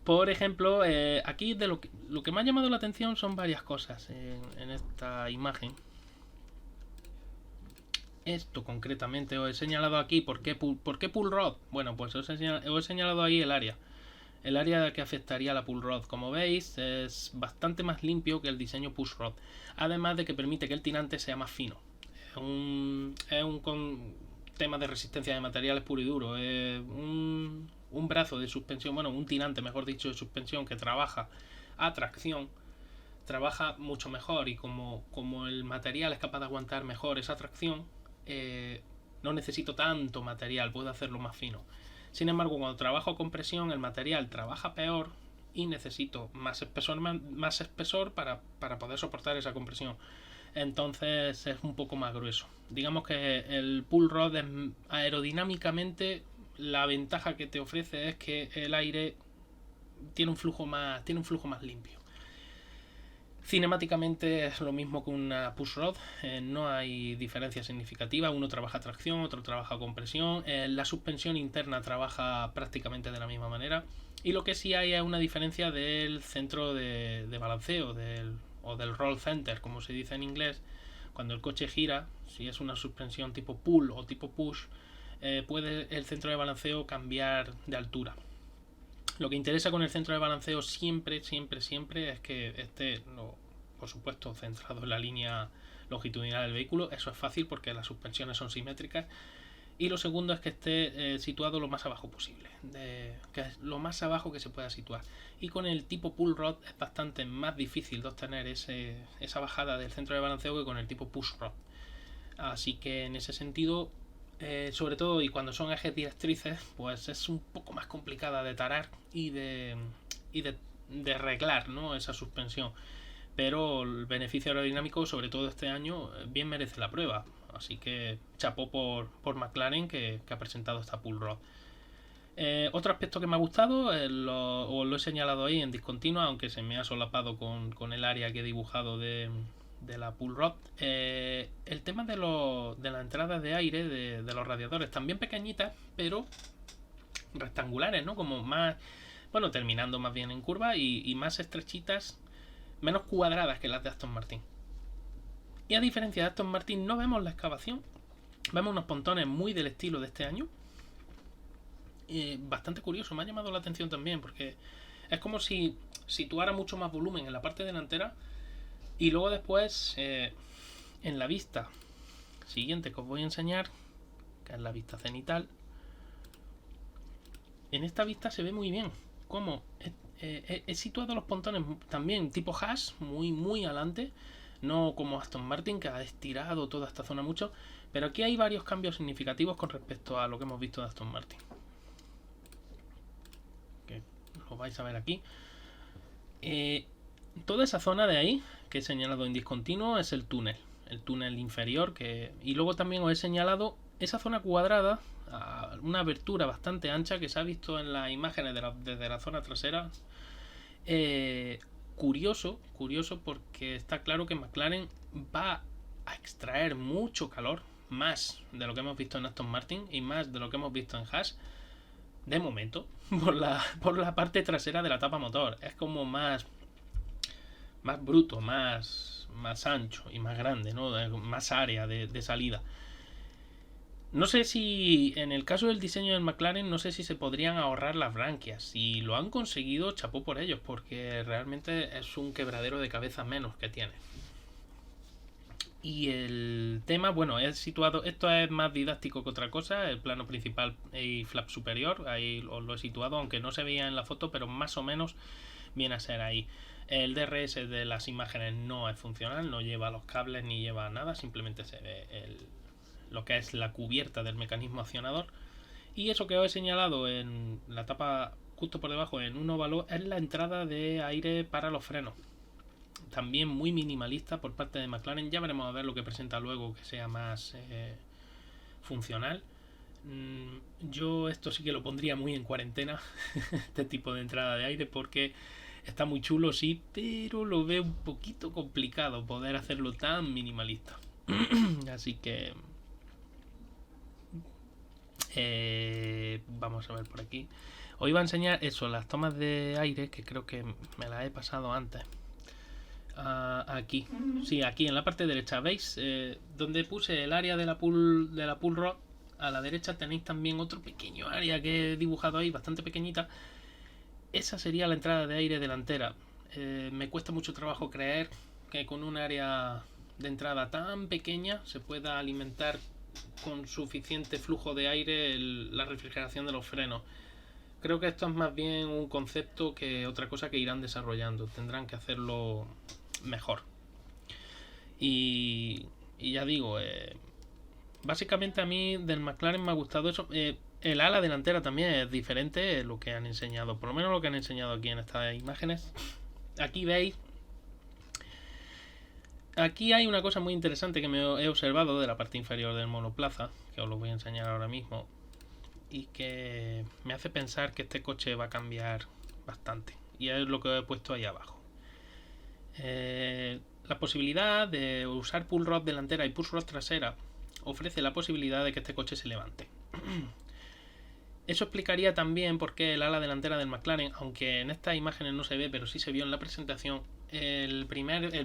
Por ejemplo, aquí de lo que me ha llamado la atención son varias cosas en esta imagen. Esto concretamente os he señalado aquí. ¿Por qué pull rod? Bueno, pues os he señalado ahí el área que afectaría a la pull rod. Como veis, es bastante más limpio que el diseño push rod, además de que permite que el tirante sea más fino. Es un tema de resistencia de materiales puro y duro. Un brazo de suspensión, bueno, un tirante, mejor dicho, de suspensión que trabaja a tracción, trabaja mucho mejor, y como el material es capaz de aguantar mejor esa tracción, no necesito tanto material, puedo hacerlo más fino. Sin embargo, cuando trabajo con presión, el material trabaja peor y necesito más espesor para poder soportar esa compresión. Entonces es un poco más grueso. Digamos que el pull rod aerodinámicamente, la ventaja que te ofrece es que el aire tiene un flujo más limpio. Cinemáticamente es lo mismo que una push rod, no hay diferencia significativa. Uno trabaja a tracción, otro trabaja a compresión, la suspensión interna trabaja prácticamente de la misma manera, y lo que sí hay es una diferencia del centro de balanceo, o del roll center, como se dice en inglés. Cuando el coche gira, si es una suspensión tipo pull o tipo push, puede el centro de balanceo cambiar de altura. Lo que interesa con el centro de balanceo siempre es que esté, por supuesto, centrado en la línea longitudinal del vehículo. Eso es fácil porque las suspensiones son simétricas. Y lo segundo es que esté situado lo más abajo posible, que es lo más abajo que se pueda situar. Y con el tipo pull rod es bastante más difícil de obtener esa bajada del centro de balanceo que con el tipo push rod. Así que en ese sentido, sobre todo y cuando son ejes directrices, pues es un poco más complicada de tarar y de arreglar, ¿no?, esa suspensión. Pero el beneficio aerodinámico, sobre todo este año, bien merece la prueba. Así que chapó por McLaren que ha presentado esta pull rod. Otro aspecto que me ha gustado, lo he señalado ahí en discontinua, aunque se me ha solapado con el área que he dibujado de la pull rod. El tema de las entradas de aire de los radiadores, también pequeñitas, pero rectangulares, ¿no? Como más, bueno, terminando más bien en curva y más estrechitas, menos cuadradas que las de Aston Martin. Y a diferencia de Aston Martin, no vemos la excavación. Vemos unos pontones muy del estilo de este año. Bastante curioso, me ha llamado la atención también, porque es como si situara mucho más volumen en la parte delantera y luego después en la vista siguiente que os voy a enseñar, que es la vista cenital, en esta vista se ve muy bien cómo he situado los pontones también tipo Haas, muy muy adelante, no como Aston Martin, que ha estirado toda esta zona mucho, pero aquí hay varios cambios significativos con respecto a lo que hemos visto de Aston Martin, que lo vais a ver aquí. Toda esa zona de ahí que he señalado en discontinuo es el túnel inferior, y luego también os he señalado esa zona cuadrada, una abertura bastante ancha que se ha visto en las imágenes desde la zona trasera. Curioso porque está claro que McLaren va a extraer mucho calor, más de lo que hemos visto en Aston Martin y más de lo que hemos visto en Haas, de momento, por la parte trasera de la tapa motor. Es como más bruto, más ancho y más grande, ¿no? Más área de salida. No sé si en el caso del diseño del McLaren, no sé si se podrían ahorrar las branquias. Si lo han conseguido, chapó por ellos, porque realmente es un quebradero de cabeza menos que tiene. Y el tema, bueno, es situado, esto es más didáctico que otra cosa, el plano principal y flap superior, ahí os lo he situado, aunque no se veía en la foto, pero más o menos viene a ser ahí. El DRS de las imágenes no es funcional, no lleva los cables ni lleva nada, simplemente se ve lo que es la cubierta del mecanismo accionador. Y eso que os he señalado en la tapa justo por debajo en un óvalo es la entrada de aire para los frenos, también muy minimalista por parte de McLaren. Ya veremos a ver lo que presenta luego, que sea más funcional. Yo esto sí que lo pondría muy en cuarentena, este tipo de entrada de aire, porque está muy chulo, sí, pero lo veo un poquito complicado poder hacerlo tan minimalista. Así que vamos a ver por aquí. Os iba a enseñar eso, las tomas de aire, que creo que me las he pasado antes. Aquí, sí, aquí en la parte derecha, ¿veis? Donde puse el área de la pull rod, a la derecha tenéis también otro pequeño área que he dibujado ahí, bastante pequeñita. Esa sería la entrada de aire delantera. Me cuesta mucho trabajo creer que con un área de entrada tan pequeña se pueda alimentar con suficiente flujo de aire la refrigeración de los frenos. Creo que esto es más bien un concepto que otra cosa que irán desarrollando. Tendrán que hacerlo mejor. Y ya digo, básicamente a mí del McLaren me ha gustado eso. El ala delantera también es diferente lo que han enseñado, por lo menos lo que han enseñado aquí en estas imágenes. Aquí veis, aquí hay una cosa muy interesante que me he observado de la parte inferior del monoplaza, que os lo voy a enseñar ahora mismo, y que me hace pensar que este coche va a cambiar bastante, y es lo que he puesto ahí abajo. La posibilidad de usar pull rod delantera y push rod trasera ofrece la posibilidad de que este coche se levante. Eso explicaría también por qué el ala delantera del McLaren, aunque en estas imágenes no se ve, pero sí se vio en la presentación, el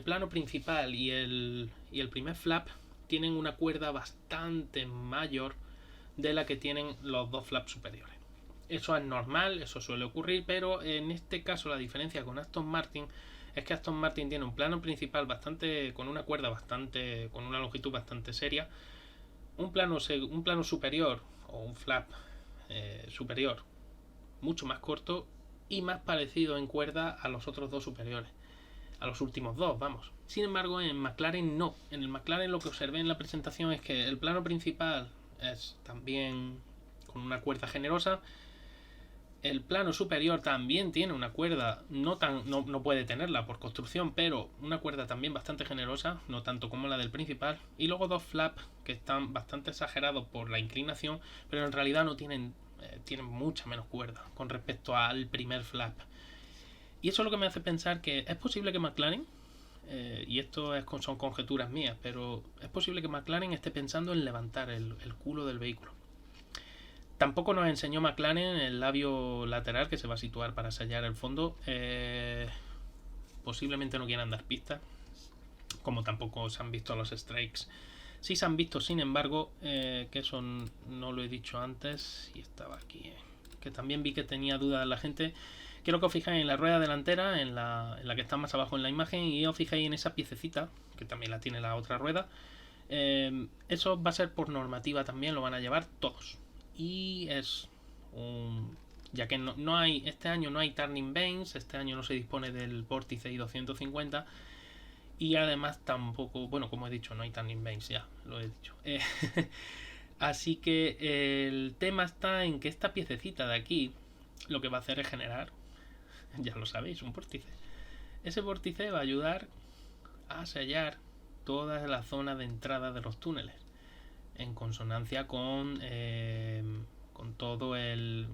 plano principal y el primer flap tienen una cuerda bastante mayor de la que tienen los dos flaps superiores. Eso es normal, eso suele ocurrir, pero en este caso la diferencia con Aston Martin es que Aston Martin tiene un plano principal con una cuerda con una longitud bastante seria, un plano superior o un flap superior mucho más corto y más parecido en cuerda a los otros dos superiores, a los últimos dos, vamos. Sin embargo, en McLaren no. En el McLaren lo que observé en la presentación es que el plano principal es también con una cuerda generosa. El plano superior también tiene una cuerda, no puede tenerla por construcción, pero una cuerda también bastante generosa, no tanto como la del principal. Y luego dos flaps que están bastante exagerados por la inclinación, pero en realidad no tienen mucha menos cuerda con respecto al primer flap. Y eso es lo que me hace pensar que es posible que McLaren, y esto son conjeturas mías, pero es posible que McLaren esté pensando en levantar el culo del vehículo. Tampoco nos enseñó McLaren el labio lateral que se va a situar para sellar el fondo. Posiblemente no quieran dar pistas, como tampoco se han visto los strikes. Sí se han visto, sin embargo, que eso no lo he dicho antes y estaba aquí, que también vi que tenía dudas la gente. Quiero que os fijéis en la rueda delantera, en la que está más abajo en la imagen, y os fijéis en esa piececita, que también la tiene la otra rueda. Eso va a ser por normativa también, lo van a llevar todos. Y es ya que no hay, este año no hay turning vanes, este año no se dispone del vórtice I-250, y además tampoco, bueno, como he dicho, no hay turning vanes, ya lo he dicho. Así que el tema está en que esta piececita de aquí lo que va a hacer es generar, ya lo sabéis, un vórtice. Ese vórtice va a ayudar a sellar toda la zona de entrada de los túneles, en consonancia con todo el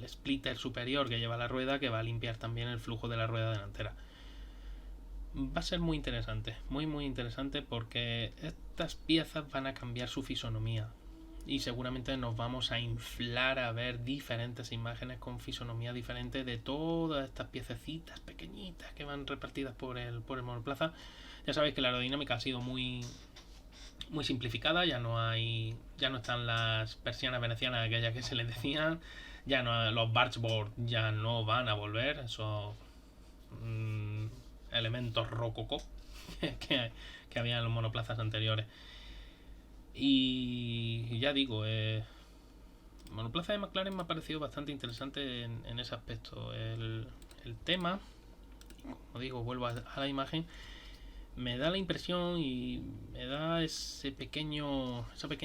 splitter superior que lleva la rueda, que va a limpiar también el flujo de la rueda delantera. Va a ser muy interesante, muy interesante, porque estas piezas van a cambiar su fisonomía y seguramente nos vamos a inflar a ver diferentes imágenes con fisonomía diferente de todas estas piececitas pequeñitas que van repartidas por el monoplaza. Ya sabéis que la aerodinámica ha sido muy simplificada, ya no están las persianas venecianas aquellas que se les decían, los bargeboard ya no van a volver, esos elementos rococó que había en los monoplazas anteriores. Y ya digo, el monoplaza de McLaren me ha parecido bastante interesante en ese aspecto. El tema, como digo, vuelvo a la imagen, me da la impresión y me da esa pequeña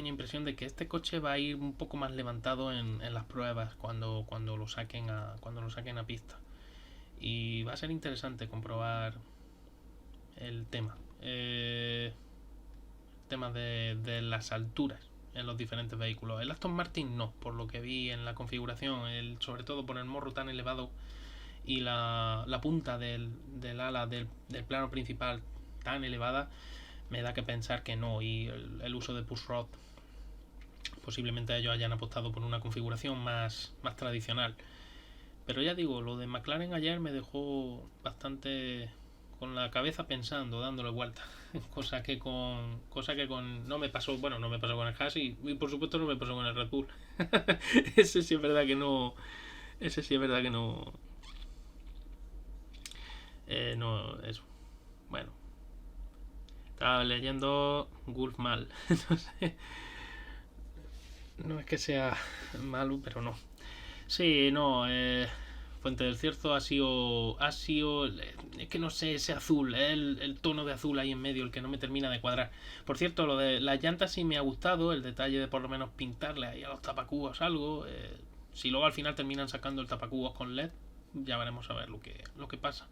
impresión de que este coche va a ir un poco más levantado en las pruebas cuando lo saquen a pista, y va a ser interesante comprobar el tema de las alturas en los diferentes vehículos. El Aston Martin no, por lo que vi en la configuración, sobre todo por el morro tan elevado y la punta del ala del plano principal tan elevada, me da que pensar que no. Y el uso de pushrod, posiblemente ellos hayan apostado por una configuración más tradicional. Pero ya digo, lo de McLaren ayer me dejó bastante con la cabeza pensando, dándole vueltas. cosa que con no me pasó con el Haas, y por supuesto no me pasó con el Red Bull. Ese sí es verdad que no no, eso. Bueno, estaba leyendo Gulf mal. Entonces, no es que sea malo, pero no. Sí, no, Fuente del Cierzo ha sido, es que no sé, ese azul, el tono de azul ahí en medio, el que no me termina de cuadrar. Por cierto, lo de las llantas sí me ha gustado, el detalle de por lo menos pintarle ahí a los tapacubos algo. Si luego al final terminan sacando el tapacubos con LED, ya veremos a ver lo que pasa.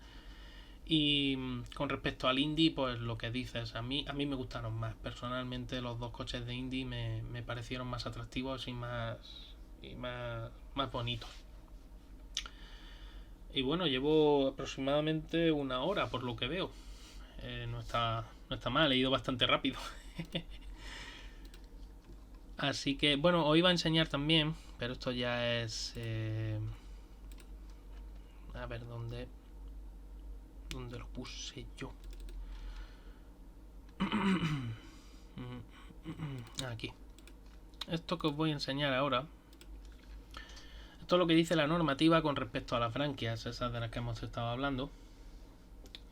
Y con respecto al Indy, pues lo que dices, a mí me gustaron más. Personalmente los dos coches de Indy me parecieron más atractivos y más bonitos. Y bueno, llevo aproximadamente una hora por lo que veo. No está mal, he ido bastante rápido. Así que bueno, os iba a enseñar también, pero esto ya es... a ver, ¿dónde lo puse yo? Aquí. Esto que os voy a enseñar ahora, esto es lo que dice la normativa con respecto a las branquias, esas de las que hemos estado hablando.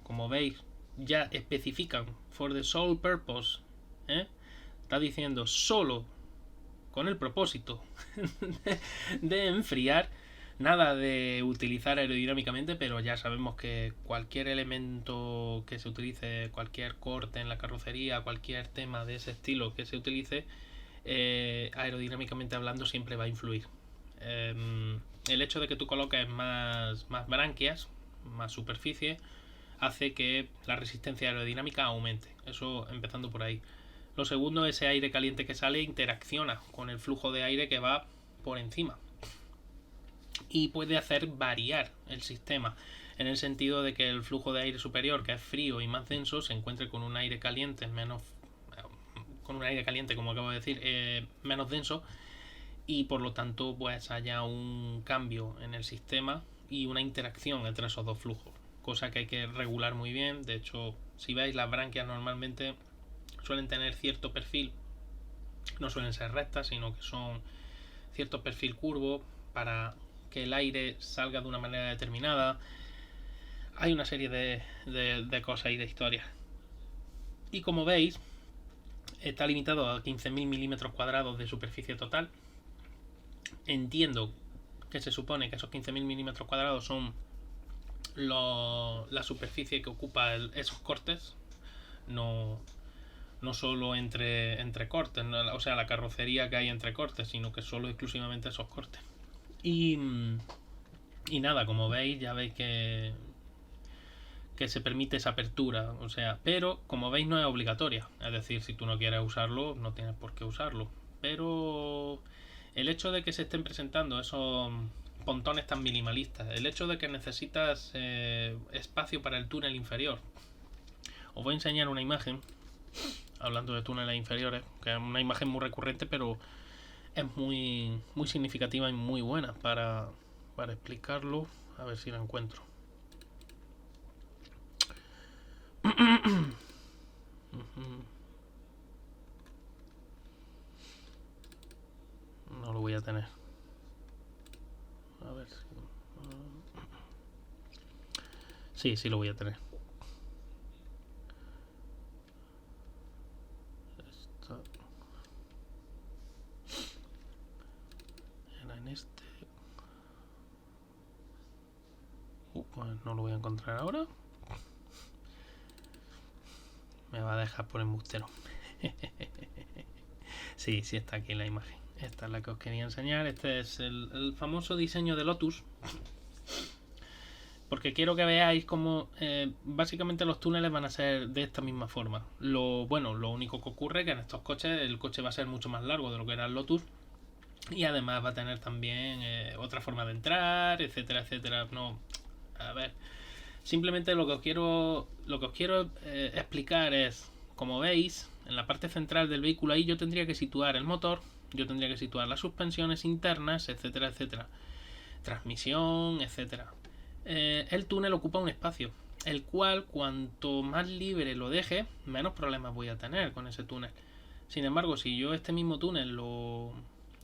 Como veis, ya especifican for the sole purpose Está diciendo solo con el propósito de enfriar, nada de utilizar aerodinámicamente, pero ya sabemos que cualquier elemento que se utilice, cualquier corte en la carrocería, cualquier tema de ese estilo que se utilice, aerodinámicamente hablando siempre va a influir. El hecho de que tú coloques más branquias, más superficie, hace que la resistencia aerodinámica aumente. Eso empezando por ahí. Lo segundo, ese aire caliente que sale interacciona con el flujo de aire que va por encima y puede hacer variar el sistema, en el sentido de que el flujo de aire superior, que es frío y más denso, se encuentre con un aire caliente como acabo de decir, menos denso, y por lo tanto pues haya un cambio en el sistema y una interacción entre esos dos flujos, cosa que hay que regular muy bien. De hecho, si veis, las branquias normalmente suelen tener cierto perfil, no suelen ser rectas, sino que son cierto perfil curvo para que el aire salga de una manera determinada. Hay una serie de cosas y de historias. Y como veis, está limitado a 15.000 milímetros cuadrados de superficie total. Entiendo que se supone que esos 15.000 milímetros cuadrados son la superficie que ocupa esos cortes, no solo entre cortes, ¿no? O sea, la carrocería que hay entre cortes, sino que solo exclusivamente esos cortes. Y nada, como veis, ya veis que se permite esa apertura, o sea, pero como veis no es obligatoria, es decir, si tú no quieres usarlo, no tienes por qué usarlo, pero el hecho de que se estén presentando esos pontones tan minimalistas, el hecho de que necesitas espacio para el túnel inferior. Os voy a enseñar una imagen, hablando de túneles inferiores, que es una imagen muy recurrente, pero es muy significativa y muy buena para explicarlo. A ver si la encuentro. No lo voy a tener. A ver si... Sí lo voy a tener. Esto era en este. Pues no lo voy a encontrar ahora. Me va a dejar por embustero. Sí está aquí la imagen. Esta es la que os quería enseñar. Este es el famoso diseño de Lotus. Porque quiero que veáis cómo básicamente los túneles van a ser de esta misma forma. Lo único que ocurre es que en estos coches el coche va a ser mucho más largo de lo que era el Lotus. Y además va a tener también otra forma de entrar, etcétera, etcétera. No, a ver. Simplemente lo que os quiero explicar es, como veis, en la parte central del vehículo ahí yo tendría que situar el motor, yo tendría que situar las suspensiones internas, etcétera, etcétera, transmisión, etcétera. El túnel ocupa un espacio, el cual cuanto más libre lo deje, menos problemas voy a tener con ese túnel. Sin embargo, si yo este mismo túnel lo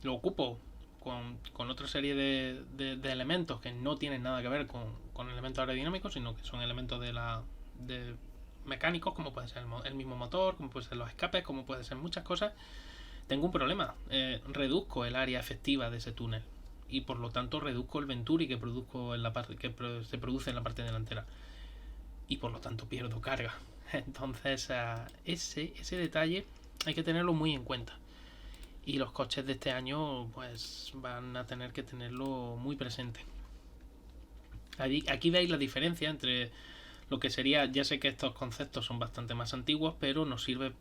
ocupo con otra serie de elementos que no tienen nada que ver con elementos aerodinámicos, sino que son elementos de mecánicos, como puede ser el mismo motor, como puede ser los escapes, como puede ser muchas cosas, tengo un problema. Reduzco el área efectiva de ese túnel y por lo tanto reduzco el venturi que produzco en la parte que se produce en la parte delantera y por lo tanto pierdo carga. Entonces ese detalle hay que tenerlo muy en cuenta. Y los coches de este año pues van a tener que tenerlo muy presente. Aquí veis la diferencia entre lo que sería, ya sé que estos conceptos son bastante más antiguos, pero nos sirve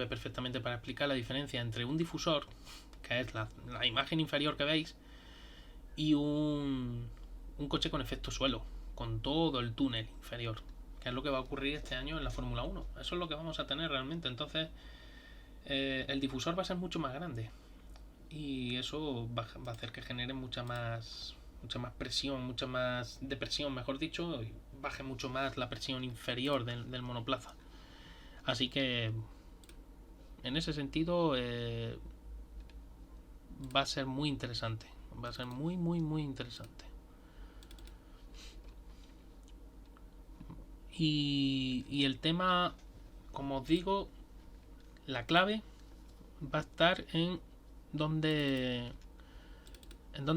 perfectamente para explicar la diferencia entre un difusor, que es la imagen inferior que veis, y un coche con efecto suelo, con todo el túnel inferior, que es lo que va a ocurrir este año en la Fórmula 1. Eso es lo que vamos a tener realmente. Entonces el difusor va a ser mucho más grande y eso va a hacer que genere mucha más presión, mucha más depresión, mejor dicho, y baje mucho más la presión inferior del monoplaza. Así que en ese sentido va a ser muy interesante, va a ser muy interesante. Y el tema, como os digo, la clave va a estar en dónde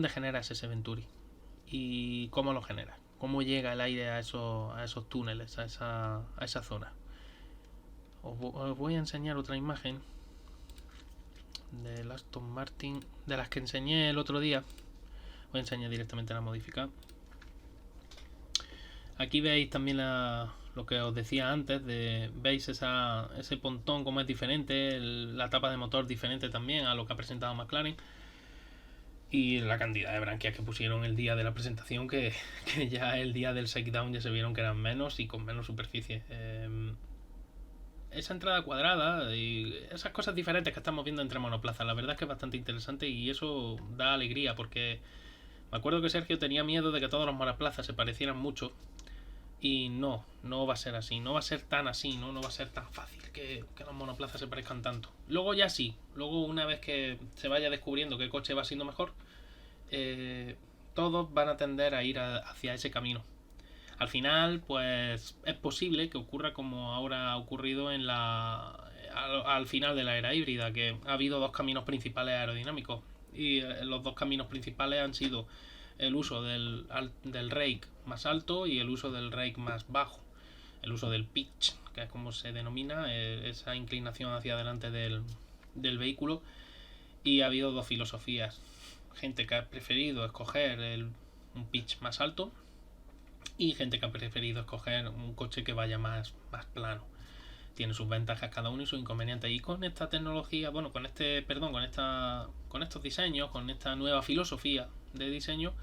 generas ese Venturi y cómo lo generas, cómo llega el aire a esos túneles, a esa zona. Os voy a enseñar otra imagen del Aston Martin, de las que enseñé el otro día. Voy a enseñar directamente la modificada. Aquí veis también lo que os decía antes, veis ese pontón como es diferente, la tapa de motor diferente también a lo que ha presentado McLaren. Y la cantidad de branquias que pusieron el día de la presentación, que ya el día del shakedown ya se vieron que eran menos y con menos superficie. Esa entrada cuadrada y esas cosas diferentes que estamos viendo entre monoplazas, la verdad es que es bastante interesante y eso da alegría, porque me acuerdo que Sergio tenía miedo de que todos los monoplazas se parecieran mucho. Y no va a ser así, no va a ser tan así, no va a ser tan fácil que los monoplazas se parezcan tanto. Luego ya sí, luego una vez que se vaya descubriendo qué coche va siendo mejor, todos van a tender a ir hacia ese camino. Al final, pues es posible que ocurra como ahora ha ocurrido al final de la era híbrida, que ha habido dos caminos principales aerodinámicos. Y los dos caminos principales han sido el uso del rake más alto y el uso del rake más bajo. El uso del pitch, que es como se denomina, esa inclinación hacia adelante del vehículo. Y ha habido dos filosofías. Gente que ha preferido escoger un pitch más alto y gente que ha preferido escoger un coche que vaya más plano. Tiene sus ventajas cada uno y sus inconvenientes. Y con esta tecnología, bueno, con estos diseños, con esta nueva filosofía de diseño,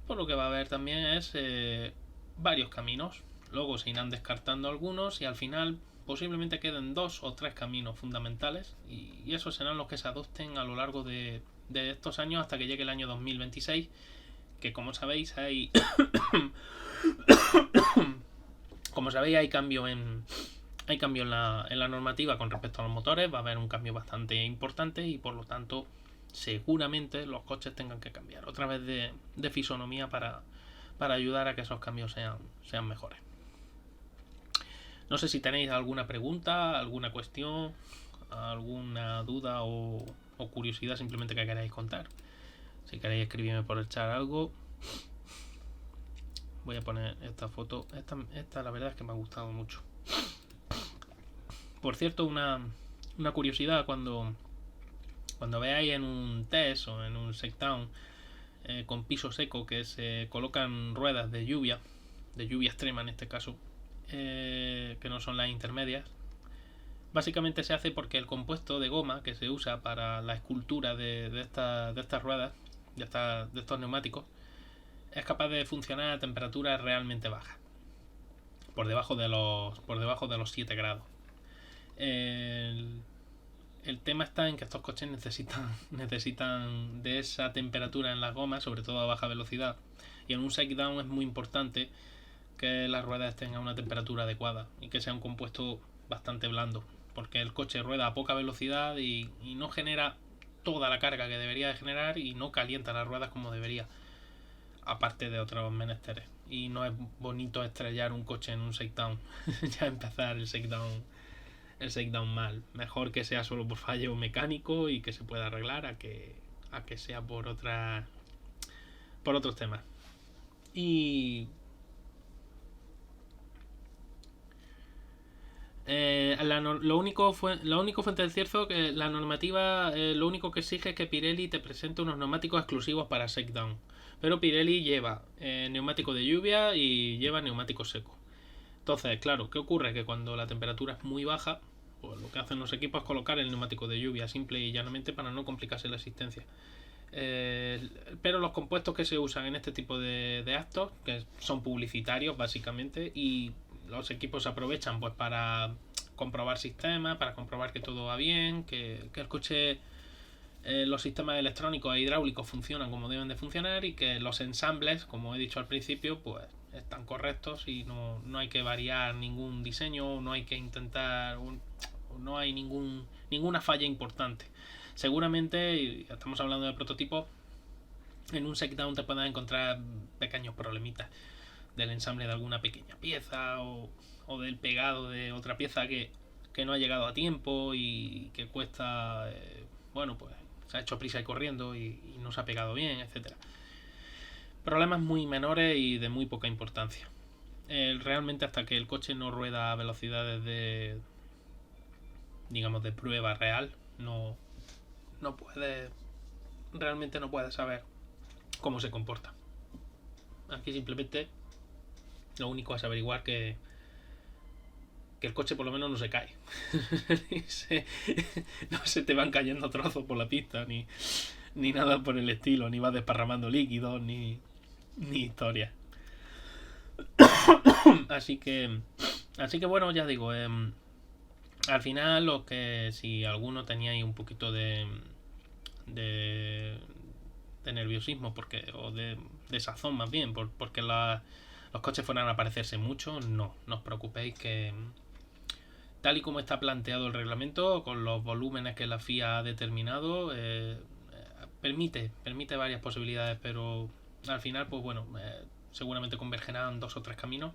pues lo que va a haber también es varios caminos. Luego se irán descartando algunos y al final posiblemente queden 2 o 3 caminos fundamentales, y esos serán los que se adopten a lo largo de estos años hasta que llegue el año 2026, que como sabéis hay hay cambio en la normativa con respecto a los motores. Va a haber un cambio bastante importante y por lo tanto seguramente los coches tengan que cambiar otra vez de fisonomía para ayudar a que esos cambios sean mejores. No sé si tenéis alguna pregunta, alguna cuestión, alguna duda o curiosidad simplemente que queráis contar. Si queréis escribirme por el chat algo. Voy a poner esta foto. Esta la verdad es que me ha gustado mucho. Por cierto, una curiosidad, cuando veáis en un test o en un shakedown con piso seco, que se colocan ruedas de lluvia extrema en este caso, que no son las intermedias, básicamente se hace porque el compuesto de goma que se usa para la escultura de estas ruedas, de estos neumáticos, es capaz de funcionar a temperaturas realmente bajas, por debajo de los 7 grados. El tema está en que estos coches necesitan de esa temperatura en las gomas, sobre todo a baja velocidad, y en un shakedown es muy importante que las ruedas estén a una temperatura adecuada y que sea un compuesto bastante blando, porque el coche rueda a poca velocidad y no genera toda la carga que debería de generar y no calienta las ruedas como debería, aparte de otros menesteres. Y no es bonito estrellar un coche en un shakedown ya empezar el shakedown mal. Mejor que sea solo por fallo mecánico y que se pueda arreglar a que sea por otros temas. Y lo único fuente de cierto que la normativa lo único que exige es que Pirelli te presente unos neumáticos exclusivos para shakedown, pero Pirelli lleva neumático de lluvia y lleva neumático seco. Entonces, claro, ¿qué ocurre? Que cuando la temperatura es muy baja, pues lo que hacen los equipos es colocar el neumático de lluvia simple y llanamente para no complicarse la existencia. Pero los compuestos que se usan en este tipo de actos, que son publicitarios básicamente, y los equipos aprovechan pues para comprobar sistemas, para comprobar que todo va bien, que el coche, los sistemas electrónicos e hidráulicos funcionan como deben de funcionar y que los ensambles, como he dicho al principio, pues están correctos y no hay que variar ningún diseño, no hay que intentar, no hay ninguna falla importante. Seguramente, estamos hablando de prototipos, en un shakedown te puedes encontrar pequeños problemitas del ensamble de alguna pequeña pieza o del pegado de otra pieza que que no ha llegado a tiempo y que cuesta, bueno, pues se ha hecho prisa y corriendo y no se ha pegado bien, etcétera. Problemas muy menores y de muy poca importancia. Realmente hasta que el coche no rueda a velocidades de, digamos, de prueba real, no puede, realmente no puede saber cómo se comporta. Aquí simplemente lo único es averiguar que el coche por lo menos no se cae. No se te van cayendo trozos por la pista, ni nada por el estilo, ni vas desparramando líquidos, ni historias. Así que bueno, ya digo, al final lo que si alguno tenía ahí un poquito de nerviosismo o de sazón más bien, porque los coches fueran a parecerse mucho, no os preocupéis que tal y como está planteado el reglamento, con los volúmenes que la FIA ha determinado, permite varias posibilidades, pero al final, pues bueno, seguramente convergerán 2 o 3 caminos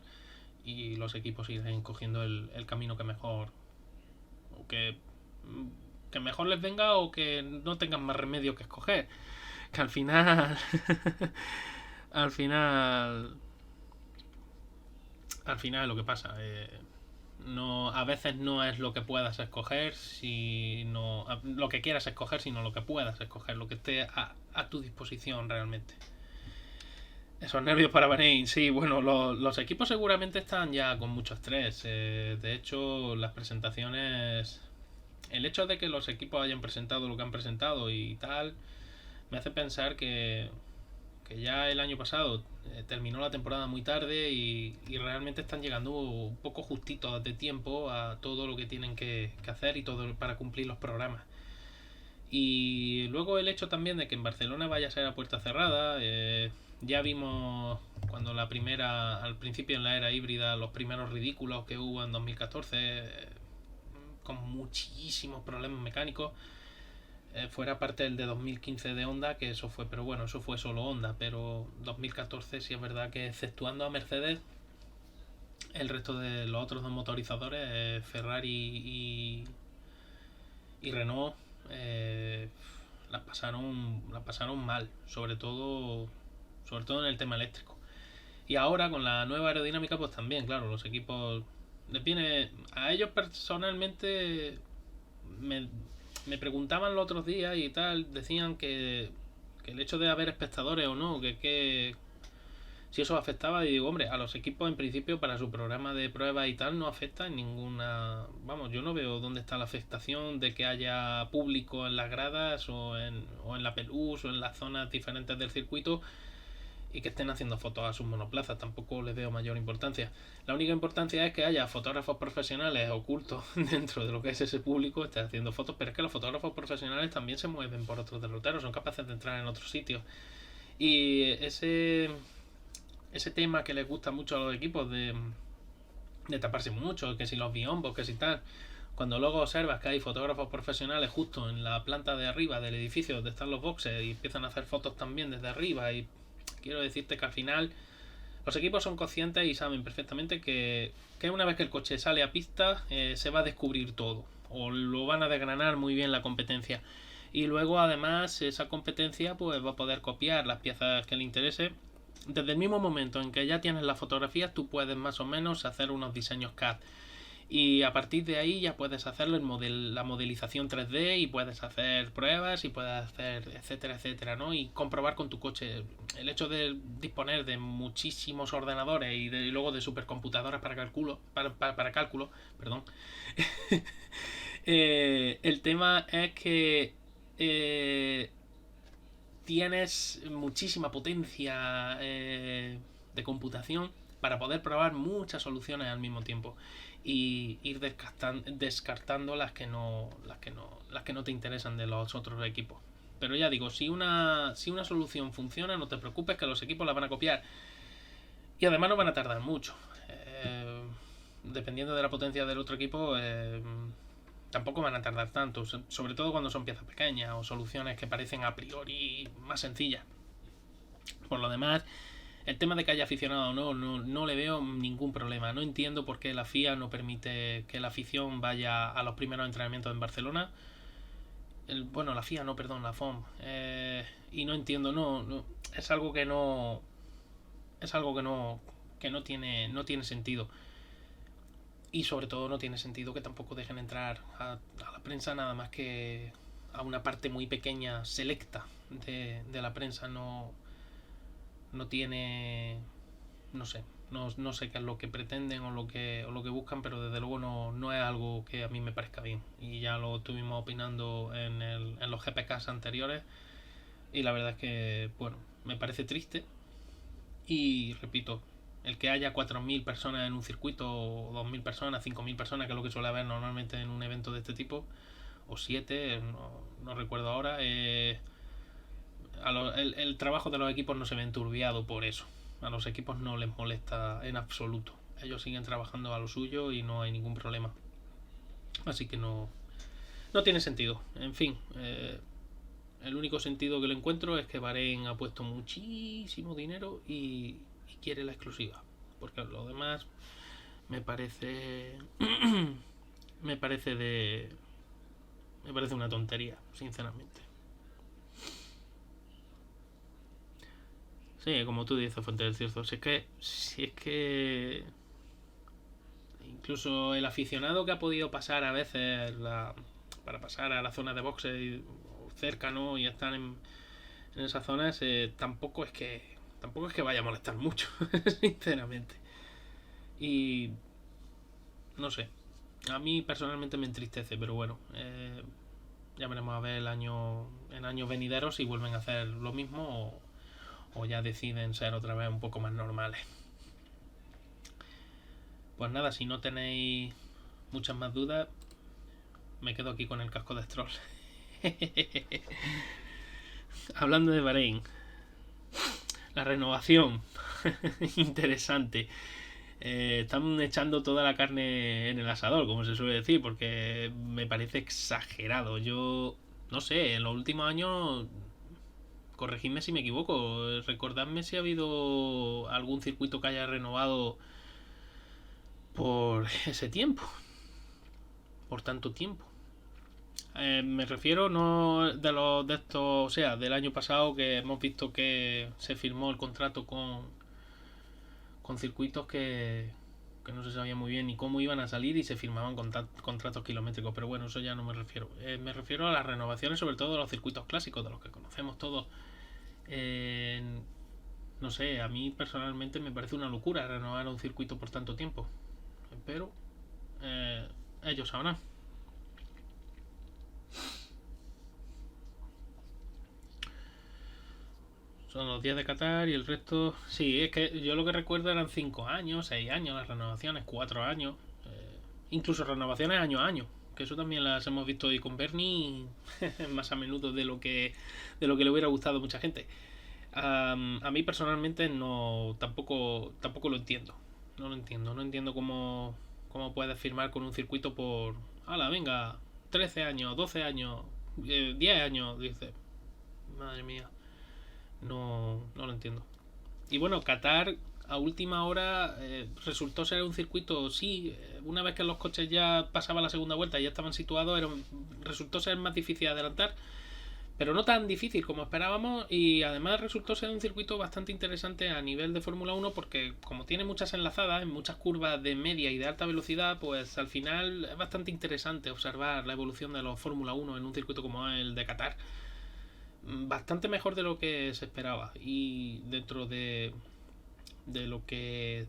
y los equipos irán cogiendo el camino que mejor, o que mejor les venga, o que no tengan más remedio que escoger. Que al final al final es lo que pasa. No, a veces no es lo que puedas escoger, sino lo que quieras escoger, sino lo que puedas escoger, lo que esté a tu disposición realmente. Esos nervios para Bahrein, sí, bueno, los equipos seguramente están ya con mucho estrés. De hecho, las presentaciones, el hecho de que los equipos hayan presentado lo que han presentado y tal, me hace pensar que ya el año pasado terminó la temporada muy tarde y realmente están llegando un poco justitos de tiempo a todo lo que tienen que hacer y todo para cumplir los programas. Y luego el hecho también de que en Barcelona vaya a ser a puerta cerrada. Ya vimos cuando al principio en la era híbrida, los primeros ridículos que hubo en 2014, con muchísimos problemas mecánicos. Fuera parte del de 2015 de Honda, que eso fue, pero bueno, eso fue solo Honda, pero 2014 sí es verdad que, exceptuando a Mercedes, el resto de los otros dos motorizadores, Ferrari y Renault, las pasaron mal, sobre todo en el tema eléctrico. Y ahora con la nueva aerodinámica, pues también, claro, los equipos les viene a ellos personalmente. Me preguntaban los otros días y tal, decían que el hecho de haber espectadores o no, que si eso afectaba, y digo, hombre, a los equipos en principio para su programa de pruebas y tal no afecta en ninguna. Vamos, yo no veo dónde está la afectación de que haya público en las gradas o en la pelús o en las zonas diferentes del circuito y que estén haciendo fotos a sus monoplazas. Tampoco les veo mayor importancia. La única importancia es que haya fotógrafos profesionales ocultos dentro de lo que es ese público, estén haciendo fotos, pero es que los fotógrafos profesionales también se mueven por otros derroteros, son capaces de entrar en otros sitios. Y ese tema que les gusta mucho a los equipos de taparse mucho, que si los biombos, que si tal, cuando luego observas que hay fotógrafos profesionales justo en la planta de arriba del edificio donde están los boxes y empiezan a hacer fotos también desde arriba, y quiero decirte que al final los equipos son conscientes y saben perfectamente que una vez que el coche sale a pista, se va a descubrir todo, o lo van a desgranar muy bien la competencia, y luego además esa competencia pues va a poder copiar las piezas que le interese. Desde el mismo momento en que ya tienes las fotografías, tú puedes más o menos hacer unos diseños CAD. Y a partir de ahí ya puedes hacer la modelización 3D y puedes hacer pruebas y puedes hacer etcétera, etcétera, ¿no? Y comprobar con tu coche. El hecho de disponer de muchísimos ordenadores y luego de supercomputadoras para cálculo, perdón. El tema es que tienes muchísima potencia de computación para poder probar muchas soluciones al mismo tiempo y ir descartando las que no te interesan de los otros equipos. Pero ya digo, si una solución funciona, no te preocupes, que los equipos la van a copiar y además no van a tardar mucho. Dependiendo de la potencia del otro equipo, tampoco van a tardar tanto, sobre todo cuando son piezas pequeñas o soluciones que parecen a priori más sencillas. Por lo demás, El tema de que haya aficionado o no le veo ningún problema. No entiendo por qué la FIA no permite que la afición vaya a los primeros entrenamientos en Barcelona. Bueno, la FIA no, perdón, la FOM. Y no entiendo, es algo que no... Es algo que no tiene sentido. Y sobre todo no tiene sentido que tampoco dejen entrar a la prensa nada más que a una parte muy pequeña, selecta de la prensa. No tiene, no sé, no sé qué es lo que pretenden o lo que buscan, pero desde luego no es algo que a mí me parezca bien. Y ya lo estuvimos opinando en los GPKs anteriores y la verdad es que, bueno, me parece triste. Y repito, el que haya 4.000 personas en un circuito, o 2.000 personas, 5.000 personas, que es lo que suele haber normalmente en un evento de este tipo, o 7, no recuerdo ahora, el trabajo de los equipos no se ve enturbiado por eso. A los equipos no les molesta en absoluto. Ellos siguen trabajando a lo suyo y no hay ningún problema. Así que no tiene sentido. En fin, el único sentido que lo encuentro es que Bahrein ha puesto muchísimo dinero y quiere la exclusiva. Porque lo demás me parece me parece de me parece una tontería, sinceramente. Sí, como tú dices, Fuente del Cierzo. Si es que incluso el aficionado que ha podido pasar a veces para pasar a la zona de boxe cerca, ¿no? Y estar en esas zonas, tampoco es que vaya a molestar mucho, sinceramente. Y no sé, a mí personalmente me entristece, pero bueno, ya veremos a ver en años venideros si vuelven a hacer lo mismo o ya deciden ser otra vez un poco más normales. Pues nada, si no tenéis muchas más dudas, me quedo aquí con el casco de Stroll. Hablando de Bahrein, la renovación. Interesante. Están echando toda la carne en el asador, como se suele decir, porque me parece exagerado. Yo no sé, en los últimos años, corregidme si me equivoco, recordadme si ha habido algún circuito que haya renovado por ese tiempo, por tanto tiempo. Me refiero no de estos, o sea, del año pasado que hemos visto que se firmó el contrato con circuitos que no se sabía muy bien ni cómo iban a salir y se firmaban contratos kilométricos, pero bueno, eso ya no me refiero. Me refiero a las renovaciones, sobre todo de los circuitos clásicos, de los que conocemos todos. Eh, no sé, a mí personalmente me parece una locura renovar un circuito por tanto tiempo, pero ellos sabrán. Son los días de Qatar y el resto. Sí, es que yo lo que recuerdo eran 5 años, 6 años las renovaciones, 4 años. Incluso renovaciones año a año. Que eso también las hemos visto hoy con Bernie más a menudo de lo que le hubiera gustado a mucha gente. A mí personalmente tampoco lo entiendo. No lo entiendo. No entiendo cómo puedes firmar con un circuito por. ¡Hala, venga! 13 años, 12 años, 10 años, dice. Madre mía. No lo entiendo. Y bueno, Qatar a última hora resultó ser un circuito, sí, una vez que los coches ya pasaban la segunda vuelta y ya estaban situados, resultó ser más difícil de adelantar, pero no tan difícil como esperábamos y además resultó ser un circuito bastante interesante a nivel de Fórmula 1 porque como tiene muchas enlazadas, en muchas curvas de media y de alta velocidad, pues al final es bastante interesante observar la evolución de los Fórmula 1 en un circuito como el de Qatar. Bastante mejor de lo que se esperaba y dentro de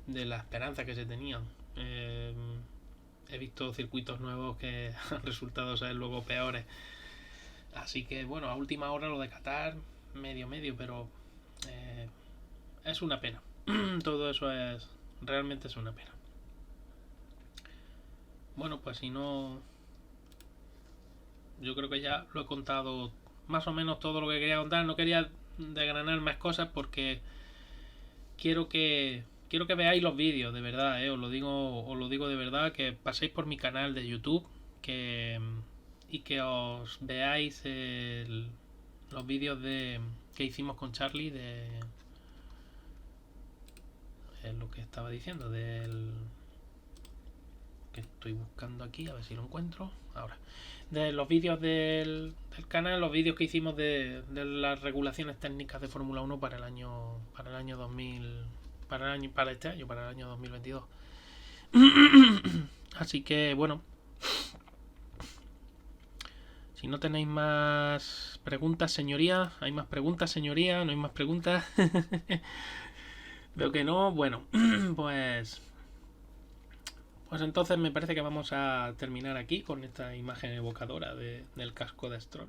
la esperanza que se tenían. He visto circuitos nuevos que han resultado ser luego peores. Así que bueno, a última hora lo de Qatar, medio, pero es una pena. Todo eso realmente es una pena. Bueno, pues si no, yo creo que ya lo he contado más o menos todo lo que quería contar. No quería desgranar más cosas porque quiero que veáis los vídeos, de verdad, os lo digo de verdad, que paséis por mi canal de YouTube y que os veáis los vídeos que hicimos con Charlie que es lo que estaba diciendo del... que estoy buscando aquí, a ver si lo encuentro ahora, de los vídeos del canal, los vídeos que hicimos de las regulaciones técnicas de Fórmula 1 para el año 2000, para este año, para el año 2022. Así que bueno, si no tenéis más preguntas, señoría, ¿hay más preguntas, señoría? ¿No hay más preguntas? Veo que no. Bueno, pues entonces me parece que vamos a terminar aquí con esta imagen evocadora del casco de Stroll.